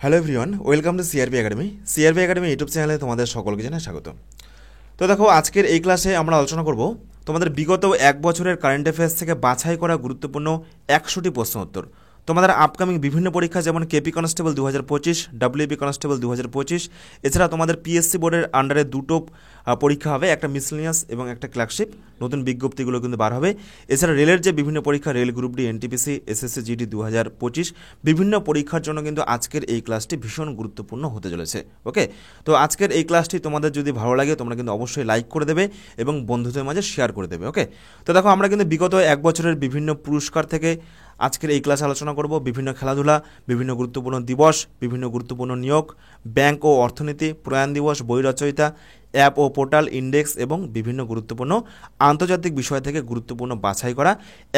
Hello everyone, welcome to CRB academy. CRB academy YouTube চ্যানেলে তোমাদের সকলকে জানাই স্বাগত। তো দেখো, আজকের এই ক্লাসে আমরা আলোচনা করব তোমাদের বিগত এক বছরের কারেন্ট অ্যাফেয়ার্স থেকে বাছাই করা গুরুত্বপূর্ণ 100টি প্রশ্ন উত্তর। তোমাদের আপকামিং বিভিন্ন পরীক্ষা যেমন কেপি কনস্টেবল 2025, ডাব্লিউপি কনস্টেবল 2025, এছাড়া তোমাদের পিএসসি বোর্ডের আন্ডারে দুটো পরীক্ষা হবে, একটা মিসলিনিয়াস এবং একটা ক্লার্কশিপ। নতুন বিজ্ঞপ্তিগুলো কিন্তু বার হবে। এছাড়া রেলের যে বিভিন্ন পরীক্ষা, rail group D, NTPC, SSC GD 2025, বিভিন্ন পরীক্ষার জন্য কিন্তু আজকের এই ক্লাসটি ভীষণ গুরুত্বপূর্ণ হতে চলেছে। ওকে, তো আজকের এই ক্লাসটি তোমাদের যদি ভালো লাগে তোমরা কিন্তু অবশ্যই লাইক করে দেবে এবং বন্ধুদের মাঝে শেয়ার করে দেবে। ওকে, তো দেখো, আমরা কিন্তু বিগত এক বছরের বিভিন্ন পুরস্কার থেকে আজকের এই ক্লাসে আলোচনা করব। বিভিন্ন খেলাধুলা, বিভিন্ন গুরুত্বপূর্ণ দিবস, বিভিন্ন গুরুত্বপূর্ণ নিয়োগ, ব্যাংক ও অর্থনীতি, প্রয়াণ দিবস, বই রচয়িতা, অ্যাপ ও পোর্টাল, ইন্ডেক্স এবং বিভিন্ন গুরুত্বপূর্ণ আন্তর্জাতিক বিষয় থেকে গুরুত্বপূর্ণ বাছাই করা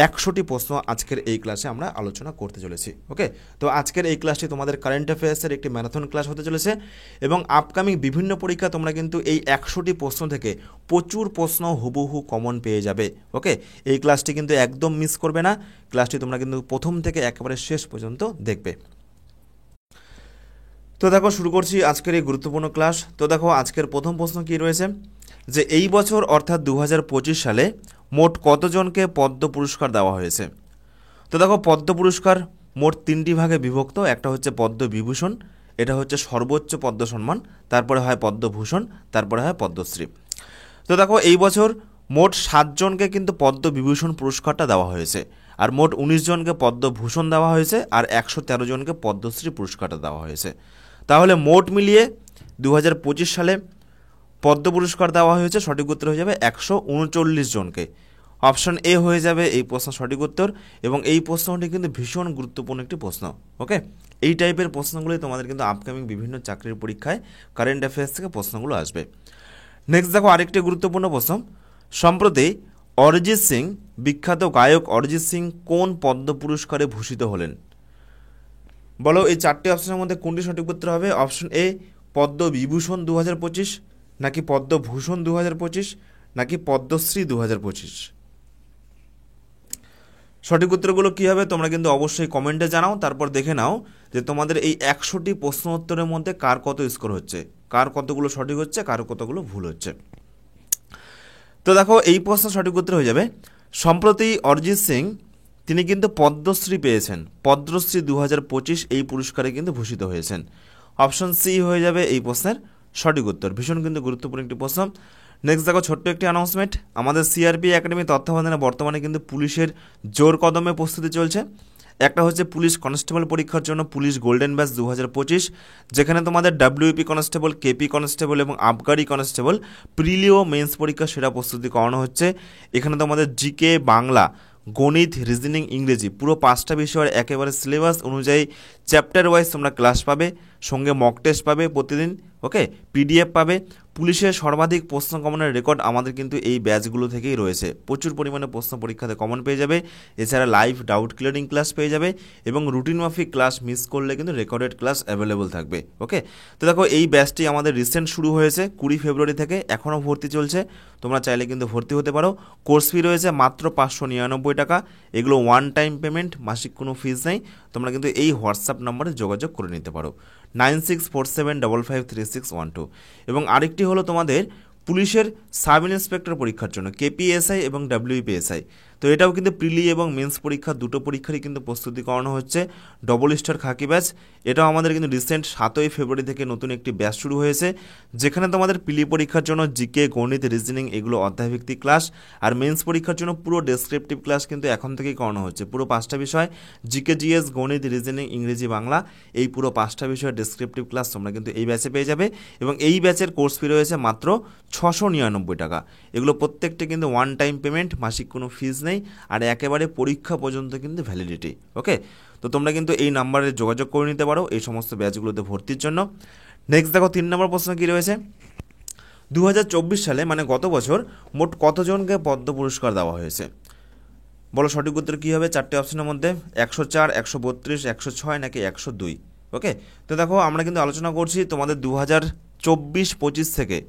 100টি প্রশ্ন আজকের এই ক্লাসে আমরা আলোচনা করতে চলেছি। ওকে, তো আজকের এই ক্লাসটি তোমাদের কারেন্ট অ্যাফেয়ার্সের একটি ম্যারাথন ক্লাস হতে চলেছে এবং আপকামিং বিভিন্ন পরীক্ষা তোমরা কিন্তু এই 100টি প্রশ্ন থেকে প্রচুর প্রশ্ন হুবহু কমন পেয়ে যাবে। ওকে, এই ক্লাসটি কিন্তু একদম মিস করবে না। ক্লাসটি তোমরা কিন্তু প্রথম থেকে একেবারে শেষ পর্যন্ত দেখবে। তো দেখো, শুরু করছি আজকের এই গুরুত্বপূর্ণ ক্লাস। তো দেখো, আজকের প্রথম প্রশ্ন কি রয়েছে, যে এই বছর অর্থাৎ 2025 সালে মোট কতজনকে পদ্ম পুরস্কার দেওয়া হয়েছে। তো দেখো, পদ্ম পুরস্কার মোট 3টি ভাগে বিভক্ত। একটা হচ্ছে পদ্মবিভূষণ, এটা হচ্ছে সর্বোচ্চ পদ্ম সম্মান, তারপরে হয় পদ্মভূষণ, তারপরে হয় পদ্মশ্রী। তো দেখো, এই বছর মোট 7 জনকে কিন্তু পদ্মবিভূষণ পুরস্কারটা দেওয়া হয়েছে, আর মোট 19 জনকে পদ্মভূষণ দেওয়া হয়েছে, আর 113 জনকে পদ্মশ্রী পুরস্কারটা দেওয়া হয়েছে। তাহলে মোট মিলিয়ে 2025 সালে পদ্ম পুরস্কার দেওয়া হয়েছে, সঠিক উত্তর হয়ে যাবে 139 জনকে। অপশন এ হয়ে যাবে এই প্রশ্ন সঠিক উত্তর, এবং এই প্রশ্নটি কিন্তু ভীষণ গুরুত্বপূর্ণ একটি প্রশ্ন। ওকে, এই টাইপের প্রশ্নগুলোই তোমাদের কিন্তু আপকামিং বিভিন্ন চাকরির পরীক্ষায় কারেন্ট অ্যাফেয়ার্স থেকে প্রশ্নগুলো আসবে। নেক্সট দেখো, আরেকটি গুরুত্বপূর্ণ প্রশ্ন, সম্প্রতি অরিজিৎ সিং, বিখ্যাত গায়ক অরিজিৎ সিং কোন পদ্ম পুরস্কারে ভূষিত হলেন? বলো, এই 4টি অপশনের মধ্যে কোনটি সঠিক উত্তর হবে? অপশন এ পদ্মবিভূষণ 2025, নাকি পদ্মভূষণ 2025, নাকি পদ্মশ্রী 2025? সঠিক উত্তরগুলো কী হবে তোমরা কিন্তু অবশ্যই কমেন্টে জানাও। তারপর দেখে নাও যে তোমাদের এই 100টি প্রশ্ন উত্তরের মধ্যে কার কত স্কোর হচ্ছে, কার কতগুলো সঠিক হচ্ছে, কার কতগুলো ভুল হচ্ছে। তো দেখো, এই প্রশ্ন সঠিক উত্তর হয়ে যাবে, সম্প্রতি অরিজিৎ সিং তিনি কিন্তু পদ্মশ্রী পেয়েছেন, পদ্মশ্রী 2025 এই পুরস্কারে কিন্তু ভূষিত হয়েছেন। অপশন সি হয়ে যাবে এই প্রশ্নের সঠিক উত্তর। ভীষণ কিন্তু গুরুত্বপূর্ণ একটি প্রশ্ন। নেক্সট দেখো, ছোট্ট একটি অ্যানাউন্সমেন্ট, আমাদের সিআরপি একাডেমি তত্ত্বাবধানে বর্তমানে কিন্তু পুলিশের জোর কদমে প্রস্তুতি চলছে। একটা হচ্ছে পুলিশ কনস্টেবল পরীক্ষার জন্য পুলিশ গোল্ডেন ব্যাচ 2025, যেখানে তোমাদের ডাব্লিউপি কনস্টেবল, কেপি কনস্টেবল এবং আবগারি কনস্টেবল প্রিলি ও মেন্স পরীক্ষা সেরা প্রস্তুতি করানো হচ্ছে। এখানে তোমাদের জিকে, বাংলা, গণিত, রিজনিং, ইংরেজি পুরো 5টা বিষয়ের একেবারে সিলেবাস অনুযায়ী চ্যাপ্টার ওয়াইজ তোমরা ক্লাস পাবে, সঙ্গে মক টেস্ট পাবে প্রতিদিন। ওকে, পিডিএফ পাবে। পুলিশের সর্বাধিক প্রশ্ন কমনের রেকর্ড আমাদের কিন্তু এই ব্যাচগুলো থেকেই রয়েছে। প্রচুর পরিমাণে প্রশ্ন পরীক্ষাতে কমন পেয়ে যাবে। এছাড়া লাইভ ডাউট ক্লিয়ারিং ক্লাস পেয়ে যাবে এবং রুটিন মাফিক ক্লাস মিস করলে কিন্তু রেকর্ডেড ক্লাস অ্যাভেলেবল থাকবে। ওকে, তো দেখো, এই ব্যাচটি আমাদের রিসেন্ট শুরু হয়েছে 20 ফেব্রুয়ারি থেকে, এখনও ভর্তি চলছে। তোমরা চাইলে কিন্তু ভর্তি হতে পারো। কোর্স ফি রয়েছে মাত্র 599 টাকা। এগুলো ওয়ান টাইম পেমেন্ট, মাসিক কোনো ফিজ নেই। তোমরা কিন্তু এই হোয়াটসঅ্যাপ নম্বরে যোগাযোগ করে নিতে পারো, 9647553612। এবং আরেকটি হলো তোমাদের পুলিশের সাব ইন্সপেক্টর পরীক্ষার জন্য কেপিএসআই এবং ডাব্লিউপিএসআই। তো এটাও কিন্তু প্রিলি এবং মেন্স পরীক্ষা দুটো পরীক্ষারই কিন্তু প্রস্তুতি করানো হচ্ছে। ডবল স্টার খাকি ব্যাচ, এটাও আমাদের কিন্তু রিসেন্ট 7ই ফেব্রুয়ারি থেকে নতুন একটি ব্যাচ শুরু হয়েছে, যেখানে তোমাদের প্রিলি পরীক্ষার জন্য জিকে, গণিত, রিজনিং এগুলো অধ্যায়ভিত্তিক ক্লাস, আর মেন্স পরীক্ষার জন্য পুরো ডেসক্রিপটিভ ক্লাস কিন্তু এখন থেকেই করানো হচ্ছে। পুরো 5টা বিষয়, জিকে, জিএস, গণিত, রিজনিং, ইংরেজি, বাংলা, এই পুরো 5টা বিষয়ের ডেসক্রিপটিভ ক্লাস তোমরা কিন্তু এই ব্যাচে পেয়ে যাবে। এবং এই ব্যাচের কোর্স ফি রয়েছে মাত্র 699 টাকা। এগুলো প্রত্যেকটা কিন্তু ওয়ান টাইম পেমেন্ট, মাসিক কোনো ফিজ নেই, আর একেবারে পরীক্ষা পর্যন্ত কিন্তু ভ্যালিডিটি। ওকে, তো তোমরা কিন্তু এই নাম্বারে যোগাযোগ করে নিতে পারো এই সমস্ত ব্যাচগুলোতে ভর্তির জন্য। নেক্সট দেখো, 3 নম্বর প্রশ্ন কী রয়েছে, 2024 সালে মানে গত বছর মোট কতজনকে পদ্ম পুরস্কার দেওয়া হয়েছে? বলো, সঠিক উত্তর কী হবে 4টে অপশনের মধ্যে? 104, 132, 106 নাকি 102? ওকে, তো দেখো, আমরা কিন্তু আলোচনা করছি তোমাদের 2024-25 থেকে,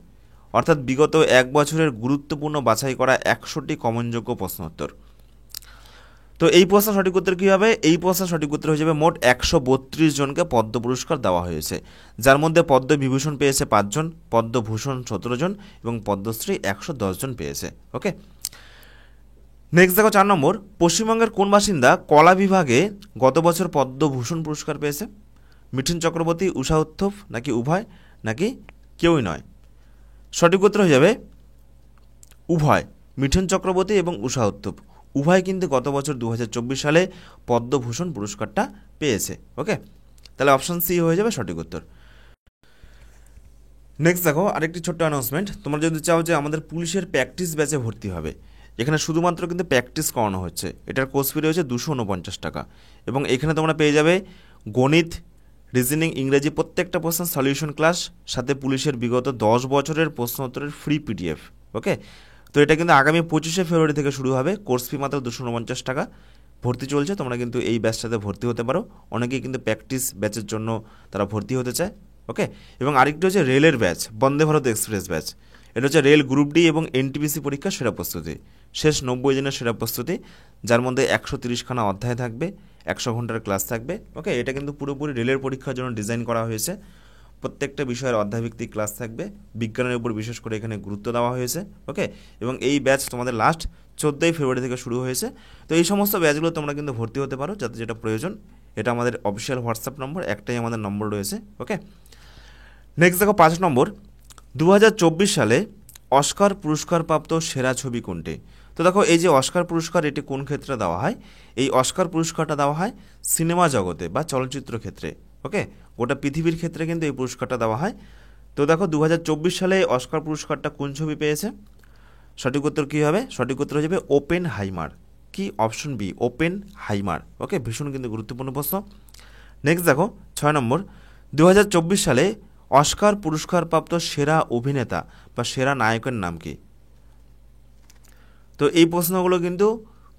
অর্থাৎ বিগত এক বছরের গুরুত্বপূর্ণ বাছাই করা 100টি কমনযোগ্য প্রশ্ন উত্তর। তো এই প্রশ্ন সঠিক উত্তর কী হবে? এই প্রশ্ন সঠিক উত্তর হয়ে যাবে মোট 132 জনকে পদ্ম পুরস্কার দেওয়া হয়েছে, যার মধ্যে পদ্মবিভূষণ পেয়েছে 5 জন, পদ্মভূষণ 17 জন এবং পদ্মশ্রী 110 জন পেয়েছে। ওকে, নেক্সট দেখো 4 নম্বর, পশ্চিমবঙ্গের কোন বাসিন্দা কলা বিভাগে গত বছর পদ্মভূষণ পুরস্কার পেয়েছে? মিঠুন চক্রবর্তী, উষা উত্থপ, নাকি উভয়, নাকি কেউই নয়? সঠিক উত্তর হয়ে যাবে উভয়। মিঠুন চক্রবর্তী এবং উষা উত্থপ উভয় কিন্তু গত বছর 2024 সালে পদ্মভূষণ পুরস্কারটা পেয়েছে। ওকে, তাহলে অপশন সি হয়ে যাবে সঠিক উত্তর। নেক্সট দেখো আরেকটি ছোট্ট অ্যানাউন্সমেন্ট, তোমরা যদি চাও যে আমাদের পুলিশের প্র্যাকটিস ব্যাচে ভর্তি হবে, এখানে শুধুমাত্র কিন্তু প্র্যাকটিস করানো হচ্ছে, এটার কোর্স ফি রয়েছে 249 টাকা, এবং এখানে তোমরা পেয়ে যাবে গণিত, রিজনিং, ইংরেজি প্রত্যেকটা প্রশ্নের সলিউশন ক্লাস, সাথে পুলিশের বিগত 10 বছরের প্রশ্ন উত্তরের ফ্রি পিডিএফ। ওকে, তো এটা কিন্তু আগামী 25শে ফেব্রুয়ারি থেকে শুরু হবে, কোর্স ফি মাত্র 249 টাকা, ভর্তি চলছে, তোমরা কিন্তু এই ব্যাচটাতে ভর্তি হতে পারো। অনেকেই কিন্তু প্র্যাকটিস ব্যাচের জন্য তারা ভর্তি হতে চায়। ওকে, এবং আরেকটি হচ্ছে রেলের batch, Vande Bharat express batch, এটা হচ্ছে রেল গ্রুপ ডি এবং এনটিপিসি পরীক্ষার সেরা প্রস্তুতি, শেষ 90 দিনের সেরা প্রস্তুতি, যার মধ্যে 130খানা অধ্যায় থাকবে, 100 ঘন্টার ক্লাস থাকবে। ওকে, এটা কিন্তু পুরোপুরি রেলের পরীক্ষার জন্য ডিজাইন করা হয়েছে, প্রত্যেকটা বিষয়ের অধ্যায়ভিত্তিক ক্লাস থাকবে, বিজ্ঞানের উপর বিশেষ করে এখানে গুরুত্ব দেওয়া হয়েছে। ওকে, এবং এই ব্যাচ তোমাদের লাস্ট 14ই ফেব্রুয়ারি থেকে শুরু হয়েছে। তো এই সমস্ত ব্যাচগুলো তোমরা কিন্তু ভর্তি হতে পারো, যাতে যেটা প্রয়োজন। এটা আমাদের অফিসিয়াল হোয়াটসঅ্যাপ নম্বর, একটাই আমাদের নম্বর রয়েছে। ওকে, নেক্সট দেখো 5 নম্বর, 2024 সালে অস্কার পুরস্কারপ্রাপ্ত সেরা ছবি কোনটি? তো দেখো এই যে অস্কার পুরস্কার, এটি কোন ক্ষেত্রে দেওয়া হয়? এই অস্কার পুরস্কারটা দেওয়া হয় সিনেমা জগতে বা চলচ্চিত্র ক্ষেত্রে। ওকে, গোটা পৃথিবীর ক্ষেত্রে কিন্তু এই পুরস্কারটা দেওয়া হয়। তো দেখো 2024 সালে অস্কার পুরস্কারটা কোন ছবি পেয়েছে? সঠিক উত্তর কী হবে? সঠিক উত্তর হয়ে যাবে ওপেন হাইমার। কি? Option B, Oppenheimer. Okay, ভীষণ কিন্তু গুরুত্বপূর্ণ প্রশ্ন। নেক্সট দেখো 6 নম্বর, 2024 সালে অস্কার পুরস্কারপ্রাপ্ত সেরা অভিনেতা বা সেরা নায়কের নাম কি? তো এই প্রশ্নগুলো কিন্তু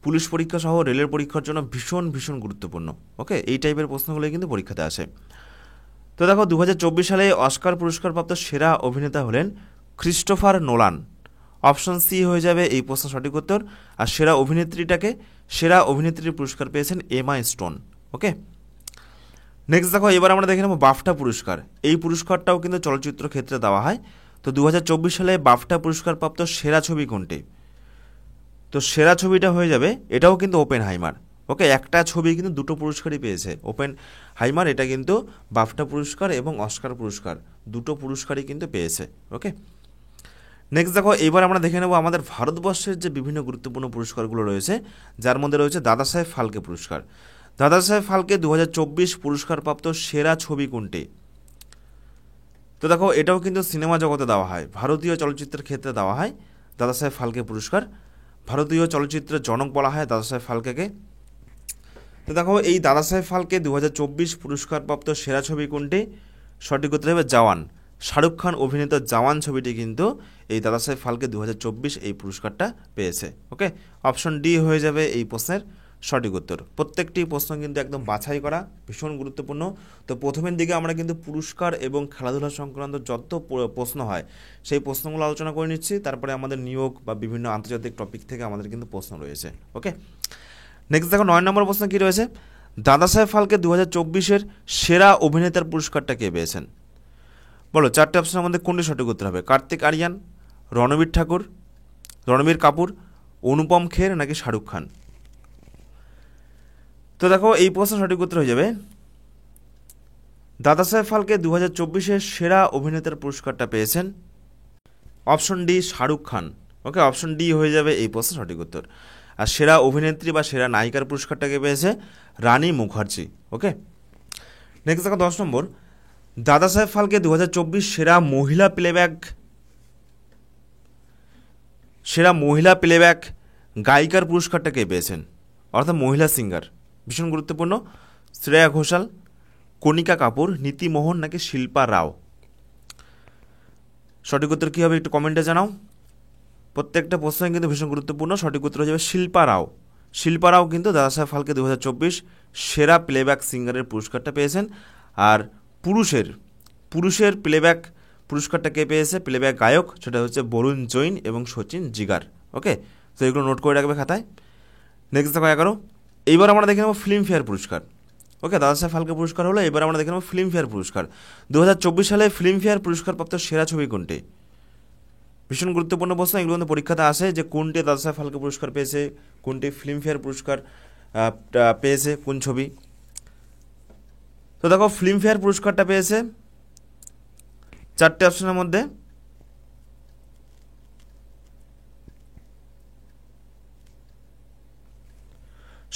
পুলিশ পরীক্ষা সহ রেলের পরীক্ষার জন্য ভীষণ ভীষণ গুরুত্বপূর্ণ। ওকে, এই টাইপের প্রশ্নগুলো কিন্তু পরীক্ষাতে আসে। তো দেখো 2024 সালে অস্কার পুরস্কারপ্রাপ্ত সেরা অভিনেতা হলেন ক্রিস্টোফার নোলান। অপশন সি হয়ে যাবে এই প্রশ্ন সঠিক উত্তর। আর সেরা অভিনেত্রীটাকে, সেরা অভিনেত্রীর পুরস্কার পেয়েছেন এমা স্টোন। ওকে, নেক্সট দেখো এবার আমরা দেখে নেব বাফটা পুরস্কার। এই পুরস্কারটাও কিন্তু চলচ্চিত্র ক্ষেত্রে দেওয়া হয়। তো 2024 সালে বাফটা পুরস্কারপ্রাপ্ত সেরা ছবি কোনটি? তো সেরা ছবিটা হয়ে যাবে, এটাও কিন্তু ওপেন হাইমার। ওকে, একটা ছবি কিন্তু দুটো পুরস্কারই পেয়েছে ওপেন হাইমার, এটা কিন্তু বাফটা পুরস্কার এবং অস্কার পুরস্কার দুটো পুরস্কারই কিন্তু পেয়েছে। ওকে, নেক্সট দেখো এবার আমরা দেখে নেব আমাদের ভারতবর্ষের যে বিভিন্ন গুরুত্বপূর্ণ পুরস্কারগুলো রয়েছে, যার মধ্যে রয়েছে দাদাসাহেব ফালকে পুরস্কার। দাদাসাহেব ফালকে 2024 পুরস্কারপ্রাপ্ত সেরা ছবি কোনটি? তো দেখো এটাও কিন্তু সিনেমা জগতে দেওয়া হয়, ভারতীয় চলচ্চিত্রের ক্ষেত্রে দেওয়া হয় দাদাসাহেব ফালকে পুরস্কার। ভারতীয় চলচ্চিত্রের জনক বলা হয় দাদাসাহেব ফালকেকে। তো দেখো এই দাদাসাহেব ফালকে 2024 পুরস্কারপ্রাপ্ত সেরা ছবি কোনটি? সঠিক উত্তর হবে জওয়ান। শাহরুখ খান অভিনীত জওয়ান ছবিটি কিন্তু এই দাদাসাহেব ফালকে 2024 এই পুরস্কারটা পেয়েছে। ওকে, অপশন ডি হয়ে যাবে এই প্রশ্নের সঠিক উত্তর। প্রত্যেকটি প্রশ্ন কিন্তু একদম বাছাই করা, ভীষণ গুরুত্বপূর্ণ। তো প্রথমের দিকে আমরা কিন্তু পুরস্কার এবং খেলাধুলা সংক্রান্ত যত প্রশ্ন হয় সেই প্রশ্নগুলো আলোচনা করে নিচ্ছি, তারপরে আমাদের নিয়োগ বা বিভিন্ন আন্তর্জাতিক টপিক থেকে আমাদের কিন্তু প্রশ্ন রয়েছে। ওকে, নেক্সট দেখো 9 নম্বর প্রশ্ন কী রয়েছে? দাদাসাহেব ফালকে 2024 সেরা অভিনেতার পুরস্কারটা কে পেয়েছেন? বলো, 4টে অপশনের মধ্যে কোনটি সঠিক উত্তর হবে? কার্তিক আরিয়ান, রণবীর কাপুর, অনুপম খের, নাকি শাহরুখ খান? তো দেখো এই প্রশ্ন সঠিক উত্তর হয়ে যাবে দাদাসাহেব ফালকে 2024 সেরা অভিনেতার পুরস্কারটা পেয়েছেন অপশন ডি, শাহরুখ খান। ওকে, অপশন ডি হয়ে যাবে এই প্রশ্ন সঠিক উত্তর। আর সেরা অভিনেত্রী বা সেরা নায়িকার পুরস্কারটাকে পেয়েছে রানী মুখার্জি। ওকে, নেক্সট দেখো 10 নম্বর, দাদাসাহেব ফালকে 2024 সেরা মহিলা প্লেব্যাক গায়িকার পুরস্কারটা কে পেয়েছেন? অর্থাৎ মহিলা সিঙ্গার, ভীষণ গুরুত্বপূর্ণ। শ্রেয়া ঘোষাল, কণিকা কাপুর, নীতি মোহন, নাকি শিল্পা রাও? সঠিক উত্তর কী হবে একটু কমেন্টে জানাও। প্রত্যেকটা প্রশ্নই কিন্তু ভীষণ গুরুত্বপূর্ণ। সঠিক উত্তর হয়ে যাবে শিল্পা রাও। শিল্পা রাও কিন্তু দাদাসাহেব ফালকে 2024 সেরা প্লেব্যাক সিঙ্গারের পুরস্কারটা পেয়েছেন। আর পুরুষের প্লেব্যাক পুরস্কারটা কে পেয়েছে, প্লেব্যাক গায়ক, সেটা হচ্ছে বরুণ জৈন এবং সচিন জিগার। ওকে, তো এগুলো নোট করে রাখবে খাতায়। নেক্সট দেখো 11, এইবার আমরা দেখে নেব ফিল্মফেয়ার পুরস্কার। ওকে, দাদাসাহেব ফালকে পুরস্কার হলো, এবার আমরা দেখে নেব ফিল্মফেয়ার পুরস্কার। 2024 সালে ফিল্মফেয়ার পুরস্কারপ্রাপ্ত সেরা ছবি কোনটি? ভীষণ গুরুত্বপূর্ণ প্রশ্ন, এগুলো কিন্তু পরীক্ষাতে আসে যে কোনটি দাদাসাহেব ফালকে পুরস্কার পেয়েছে, কোনটি ফিল্মফেয়ার পুরস্কার পেয়েছে, কোন ছবি। তো দেখো ফিল্মফেয়ার পুরস্কারটা পেয়েছে 4টে অপশনের মধ্যে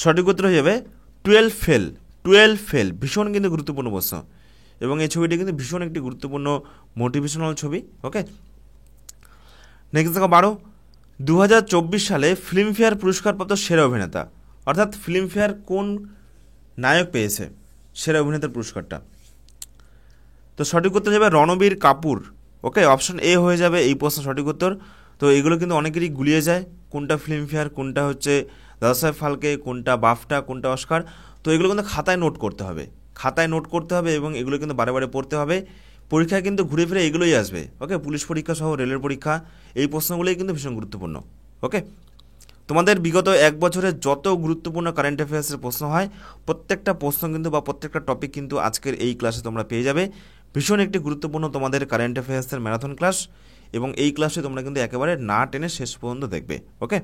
সঠিক উত্তর হয়ে যাবে 12 ফেল। 12 ফেল ভীষণ কিন্তু গুরুত্বপূর্ণ প্রশ্ন, এবং এই ছবিটি কিন্তু ভীষণ একটি গুরুত্বপূর্ণ মোটিভেশনাল ছবি। ওকে, নেক্সট দেখো 12, 2024 সালে ফিল্মফেয়ার পুরস্কারপ্রাপ্ত সেরা অভিনেতা, অর্থাৎ ফিল্মফেয়ার কোন নায়ক পেয়েছে সেরা অভিনেতার পুরস্কারটা? তো সঠিক উত্তর যাবে রণবীর কাপুর। ওকে, অপশন এ হয়ে যাবে এই প্রশ্ন সঠিক উত্তর। তো এগুলো কিন্তু অনেকেরই গুলিয়ে যায়, কোনটা ফিল্মফেয়ার, কোনটা হচ্ছে দাদাসাহেব ফালকে, কোনটা বাফটা, কোনটা অস্কার। তো এগুলো কিন্তু খাতায় নোট করতে হবে, খাতায় নোট করতে হবে, এবং এগুলো কিন্তু বারে বারে পড়তে হবে। পরীক্ষায় কিন্তু ঘুরে ফিরে এগুলোই আসবে। ওকে, পুলিশ পরীক্ষা সহ রেলের পরীক্ষা, এই প্রশ্নগুলোই কিন্তু ভীষণ গুরুত্বপূর্ণ। ওকে, তোমাদের বিগত এক বছরে যত গুরুত্বপূর্ণ কারেন্ট অ্যাফেয়ার্সের প্রশ্ন হয়, প্রত্যেকটা প্রশ্ন কিন্তু বা প্রত্যেকটা টপিক কিন্তু আজকের এই ক্লাসে তোমরা পেয়ে যাবে। ভীষণ একটি গুরুত্বপূর্ণ তোমাদের কারেন্ট অ্যাফেয়ার্সের ম্যারাথন ক্লাস, এবং এই ক্লাসে তোমরা কিন্তু একেবারে না টেনে শেষ পর্যন্ত দেখবে। ওকে,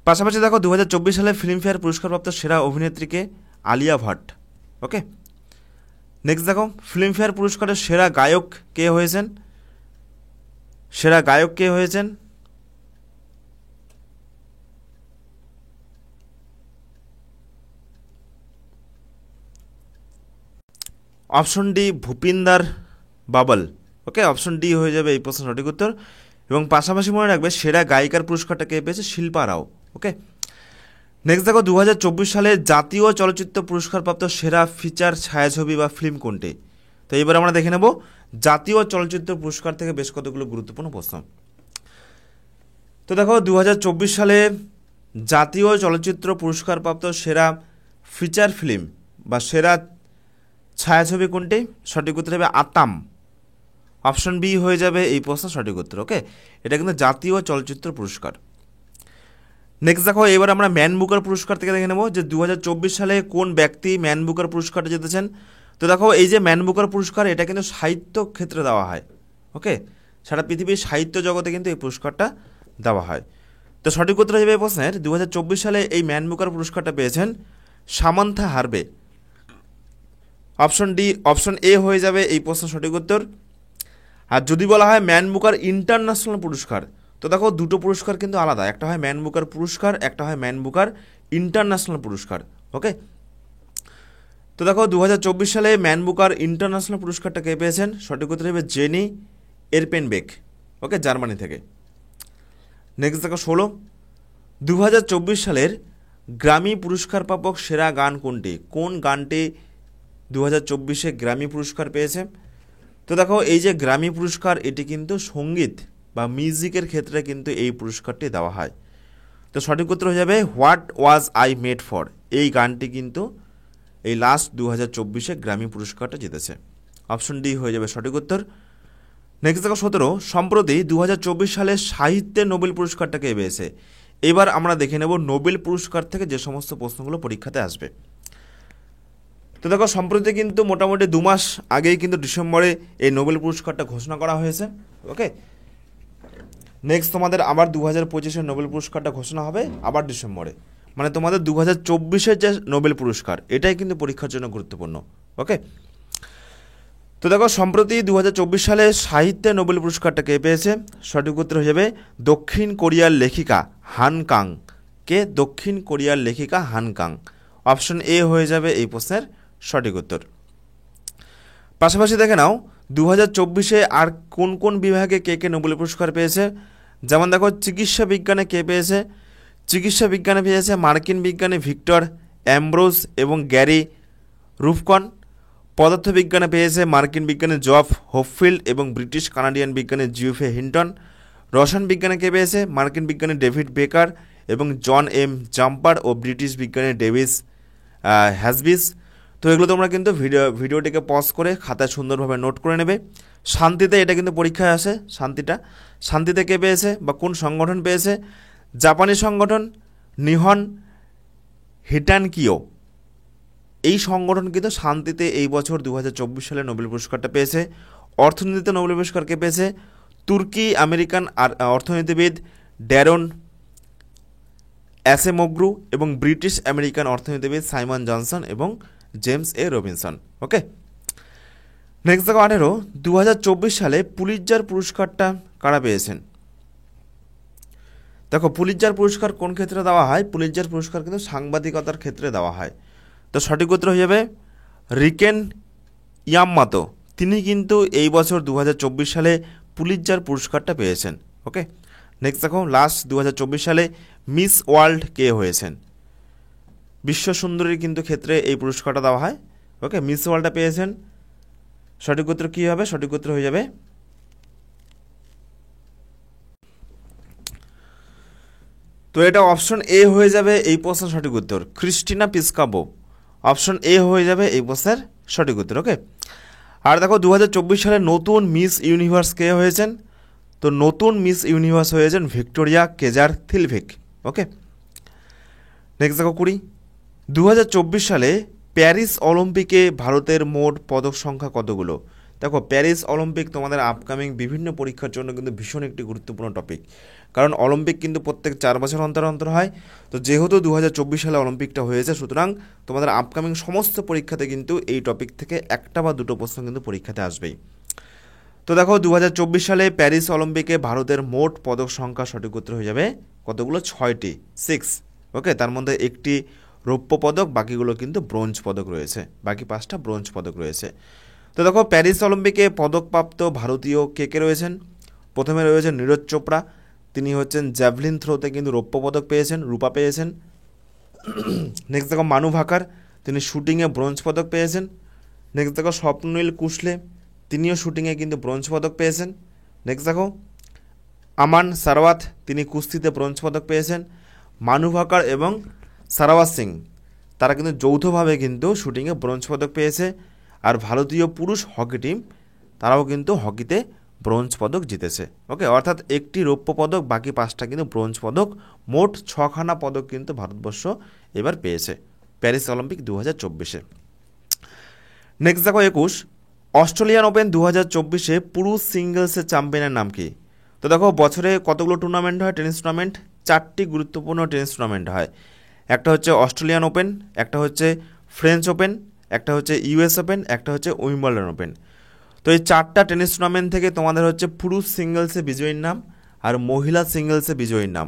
পাশাপাশি দেখো 2024 সালে ফিল্মফেয়ার পুরস্কারপ্রাপ্ত সেরা অভিনেত্রীকে আলিয়া ভাট। ওকে, নেক্সট দেখো ফিল্মফেয়ার পুরস্কারের সেরা গায়ক কে হয়েছেন? সেরা গায়ক কে হয়েছেন? Option D Bhupinder Babbal. Okay, option D হয়ে যাবে এই প্রশ্ন সঠিক উত্তর। এবং পাশাপাশি মনে রাখবে সেরা গায়িকার পুরস্কারটা কে পেয়েছে? শিল্পা রাও। ওকে, নেক্সট দেখো 2024 সালে জাতীয় চলচ্চিত্র পুরস্কারপ্রাপ্ত সেরা ফিচার ছায়াছবি বা ফিল্ম কোনটি? তো এবার আমরা দেখে নেব জাতীয় চলচ্চিত্র পুরস্কার থেকে বেশ কতগুলো গুরুত্বপূর্ণ প্রশ্ন। তো দেখো 2024 সালে জাতীয় চলচ্চিত্র পুরস্কারপ্রাপ্ত সেরা ফিচার ফিল্ম বা সেরা ছায়াছবি কোনটি? সঠিক উত্তর হবে আতাম। অপশন বি হয়ে যাবে এই প্রশ্ন সঠিক উত্তর। ওকে, এটা কিন্তু জাতীয় চলচ্চিত্র পুরস্কার। নেক্সট দেখো এবার আমরা ম্যান বুকার পুরস্কার থেকে দেখে নেব যে 2024 সালে কোন ব্যক্তি ম্যান বুকার পুরস্কারটা জিতেছেন। তো দেখো এই যে ম্যান বুকার পুরস্কার, এটা কিন্তু সাহিত্য ক্ষেত্রে দেওয়া হয়। ওকে, সারা পৃথিবীর সাহিত্য জগতে কিন্তু এই পুরস্কারটা দেওয়া হয়। তো সঠিক উত্তর হয়ে যাবে এই প্রশ্নের 2024 সালে এই ম্যান বুকার পুরস্কারটা পেয়েছেন সামান্থা হারবে। অপশন ডি, অপশন এ হয়ে যাবে এই প্রশ্ন সঠিক উত্তর। আর যদি বলা হয় ম্যান বুকার ইন্টারন্যাশনাল পুরস্কার, তো দেখো দুটো পুরস্কার কিন্তু আলাদা, একটা হয় ম্যান বুকার পুরস্কার, একটা হয় ম্যান বুকার ইন্টারন্যাশনাল পুরস্কার। ওকে, তো দেখো 2024 সালে ম্যান বুকার ইন্টারন্যাশনাল পুরস্কারটা কে পেয়েছেন? সঠিক উত্তর হবে জেনি এরপেনবেক। ওকে, জার্মানি থেকে। নেক্সট দেখো 16, 2024 সালের গ্র্যামি পুরস্কার প্রাপক সেরা গান কোনটি? কোন গানটি 2024-এ গ্র্যামি পুরস্কার পেয়েছে? তো দেখো এই যে গ্র্যামি পুরস্কার, এটি কিন্তু সঙ্গীত বা মিউজিকের ক্ষেত্রে কিন্তু এই পুরস্কারটি দেওয়া হয়। তো সঠিক উত্তর হয়ে যাবে what was I made for. এই গানটি কিন্তু এই লাস্ট 2024-এ গ্র্যামি পুরস্কারটা জিতেছে। অপশন ডি হয়ে যাবে সঠিক উত্তর। নেক্সট দেখো 17, সম্প্রতি 2024 সালে সাহিত্যে নোবেল পুরস্কারটা কে পেয়েছে? এবার আমরা দেখে নেব নোবেল পুরস্কার থেকে যে সমস্ত প্রশ্নগুলো পরীক্ষাতে আসবে। তো দেখো সম্প্রতি কিন্তু মোটামুটি 2 মাস আগেই কিন্তু ডিসেম্বরে এই নোবেল পুরস্কারটা ঘোষণা করা হয়েছে। ওকে, নেক্সট তোমাদের আবার 2025-এর নোবেল পুরস্কারটা ঘোষণা হবে আবার ডিসেম্বরে, মানে তোমাদের 2024-এর যে নোবেল পুরস্কার এটাই কিন্তু পরীক্ষার জন্য গুরুত্বপূর্ণ। ওকে, তো দেখো সম্প্রতি 2024 সালে সাহিত্যে নোবেল পুরস্কারটা কে পেয়েছে? সঠিক উত্তর হয়ে যাবে দক্ষিণ কোরিয়ার লেখিকা হান কাং। কে? দক্ষিণ কোরিয়ার লেখিকা হান কাং। অপশন এ হয়ে যাবে এই প্রশ্নের সঠিক উত্তর। পাশাপাশি দেখে নাও 2024-এ আর কোন কোন বিভাগে কে কে নোবেল পুরস্কার পেয়েছে। যেমন দেখো চিকিৎসা বিজ্ঞানে কে পেয়েছে? চিকিৎসা বিজ্ঞানে পেয়েছে মার্কিন বিজ্ঞানী ভিক্টর অ্যামব্রোজ এবং গ্যারি রুফকন। পদার্থবিজ্ঞানে পেয়েছে মার্কিন বিজ্ঞানী জফ হোপফিল্ড এবং ব্রিটিশ কানাডিয়ান বিজ্ঞানী জিওফে হিন্টন। রসায়ন বিজ্ঞানে কে পেয়েছে? মার্কিন বিজ্ঞানী ডেভিড বেকার এবং জন এম জাম্পার ও ব্রিটিশ বিজ্ঞানী ডেভিস হ্যাসবিস। তো এগুলো তোমরা কিন্তু ভিডিওটিকে পজ করে খাতায় সুন্দরভাবে নোট করে নেবে। শান্তিতে এটা কিন্তু পরীক্ষায় আসে, শান্তিতে কে পেয়েছে বা কোন সংগঠন পেয়েছে? জাপানি সংগঠন নিহন হিটানকিও, এই সংগঠন কিন্তু শান্তিতে এই বছর 2024 সালে নোবেল পুরস্কারটা পেয়েছে। অর্থনীতিতে নোবেল পুরস্কারকে পেয়েছে তুর্কি আমেরিকান অর্থনীতিবিদ ড্যারন অ্যাসেমোগ্লু এবং ব্রিটিশ আমেরিকান অর্থনীতিবিদ সাইমন জনসন এবং জেমস এ রবিনসন। ওকে, নেক্সট দেখো 18, 2024 সালে পুলিৎজার পুরস্কারটা কারা পেয়েছেন? দেখো পুলিৎজার পুরস্কার কোন ক্ষেত্রে দেওয়া হয়? পুলিৎজার পুরস্কার কিন্তু সাংবাদিকতার ক্ষেত্রে দেওয়া হয়। তো সঠিক উত্তর হয়ে যাবে রিকেন ইয়ামাতো। তিনি কিন্তু এই বছর 2024 সালে পুলিৎজার পুরস্কারটা পেয়েছেন। ওকে, নেক্সট দেখো লাস্ট 2024 সালে মিস ওয়ার্ল্ড কে হয়েছেন? বিশ্ব সুন্দরীর কিন্তু ক্ষেত্রে এই পুরস্কারটা দেওয়া হয়। ওকে, মিস ওয়ার্ল্ডটা পেয়েছেন। সঠিক উত্তর কী হবে? সঠিক উত্তর হয়ে যাবে তো এটা অপশন এ হয়ে যাবে এই প্রশ্নের সঠিক উত্তর, ক্রিস্টিনা পিসকাবো। অপশন এ হয়ে যাবে এই প্রশ্নের সঠিক উত্তর। ওকে, আর দেখো 2024 সালে নতুন মিস ইউনিভার্স কে হয়েছেন? তো নতুন মিস ইউনিভার্স হয়েছেন ভিক্টোরিয়া কেজার থিলভিক। ওকে, নেক্সট দেখো 20, 2024 সালে প্যারিস অলিম্পিকে ভারতের মোট পদক সংখ্যা কতগুলো? দেখো প্যারিস অলিম্পিক তোমাদের আপকামিং বিভিন্ন পরীক্ষার জন্য কিন্তু ভীষণ একটি গুরুত্বপূর্ণ টপিক, কারণ অলিম্পিক কিন্তু প্রত্যেক 4 বছর অন্তর অন্তর হয়। তো যেহেতু 2024 সালে অলিম্পিকটা হয়েছে, সুতরাং তোমাদের আপকামিং সমস্ত পরীক্ষাতে কিন্তু এই টপিক থেকে একটা বা দুটো প্রশ্ন কিন্তু পরীক্ষাতে আসবেই। তো দেখো 2024 সালে প্যারিস অলিম্পিকে ভারতের মোট পদক সংখ্যা সঠিক উত্তর হয়ে যাবে কতগুলো? 6টি, 6। ওকে, তার মধ্যে একটি রৌপ্য পদক, বাকিগুলো কিন্তু ব্রোঞ্জ পদক রয়েছে, বাকি 5টা ব্রোঞ্জ পদক রয়েছে। তো দেখো প্যারিস অলিম্পিকে পদকপ্রাপ্ত ভারতীয় কে কে রয়েছেন? প্রথমে রয়েছেন নীরজ চোপড়া, তিনি হচ্ছেন জ্যাভলিন থ্রোতে কিন্তু রৌপ্য পদক পেয়েছেন, রূপা পেয়েছেন। নেক্সট দেখো মানু ভাকার, তিনি শুটিংয়ে ব্রোঞ্জ পদক পেয়েছেন। নেক্সট দেখো স্বপ্নীল কুশলে, তিনিও শুটিংয়ে কিন্তু ব্রোঞ্জ পদক পেয়েছেন। নেক্সট দেখো আমান সারওয়াত, তিনি কুস্তিতে ব্রোঞ্জ পদক পেয়েছেন। মানু ভাকার এবং সারাওয়াত সিং, তারা কিন্তু যৌথভাবে কিন্তু শুটিংয়ে ব্রোঞ্জ পদক পেয়েছে। আর ভারতীয় পুরুষ হকি টিম, তারাও কিন্তু হকিতে ব্রোঞ্জ পদক জিতেছে। ওকে, অর্থাৎ একটি রৌপ্য পদক, বাকি 5টা কিন্তু ব্রোঞ্জ পদক, মোট 6খানা পদক কিন্তু ভারতবর্ষ এবার পেয়েছে প্যারিস অলিম্পিক 2024-এ। নেক্সট দেখো 21, অস্ট্রেলিয়ান ওপেন 2024-এ পুরুষ সিঙ্গলসের চ্যাম্পিয়নের নাম কি? তো দেখো বছরে কতগুলো টুর্নামেন্ট হয়? টেনিস টুর্নামেন্ট 4টি গুরুত্বপূর্ণ টেনিস টুর্নামেন্ট হয়। একটা হচ্ছে অস্ট্রেলিয়ান ওপেন, একটা হচ্ছে ফ্রেঞ্চ ওপেন, একটা হচ্ছে ইউএস ওপেন, একটা হচ্ছে উইম্বলডন ওপেন। তো এই 4টা টেনিস টুর্নামেন্ট থেকে তোমাদের হচ্ছে পুরুষ সিঙ্গলসে বিজয়ীর নাম আর মহিলা সিঙ্গলসে বিজয়ীর নাম,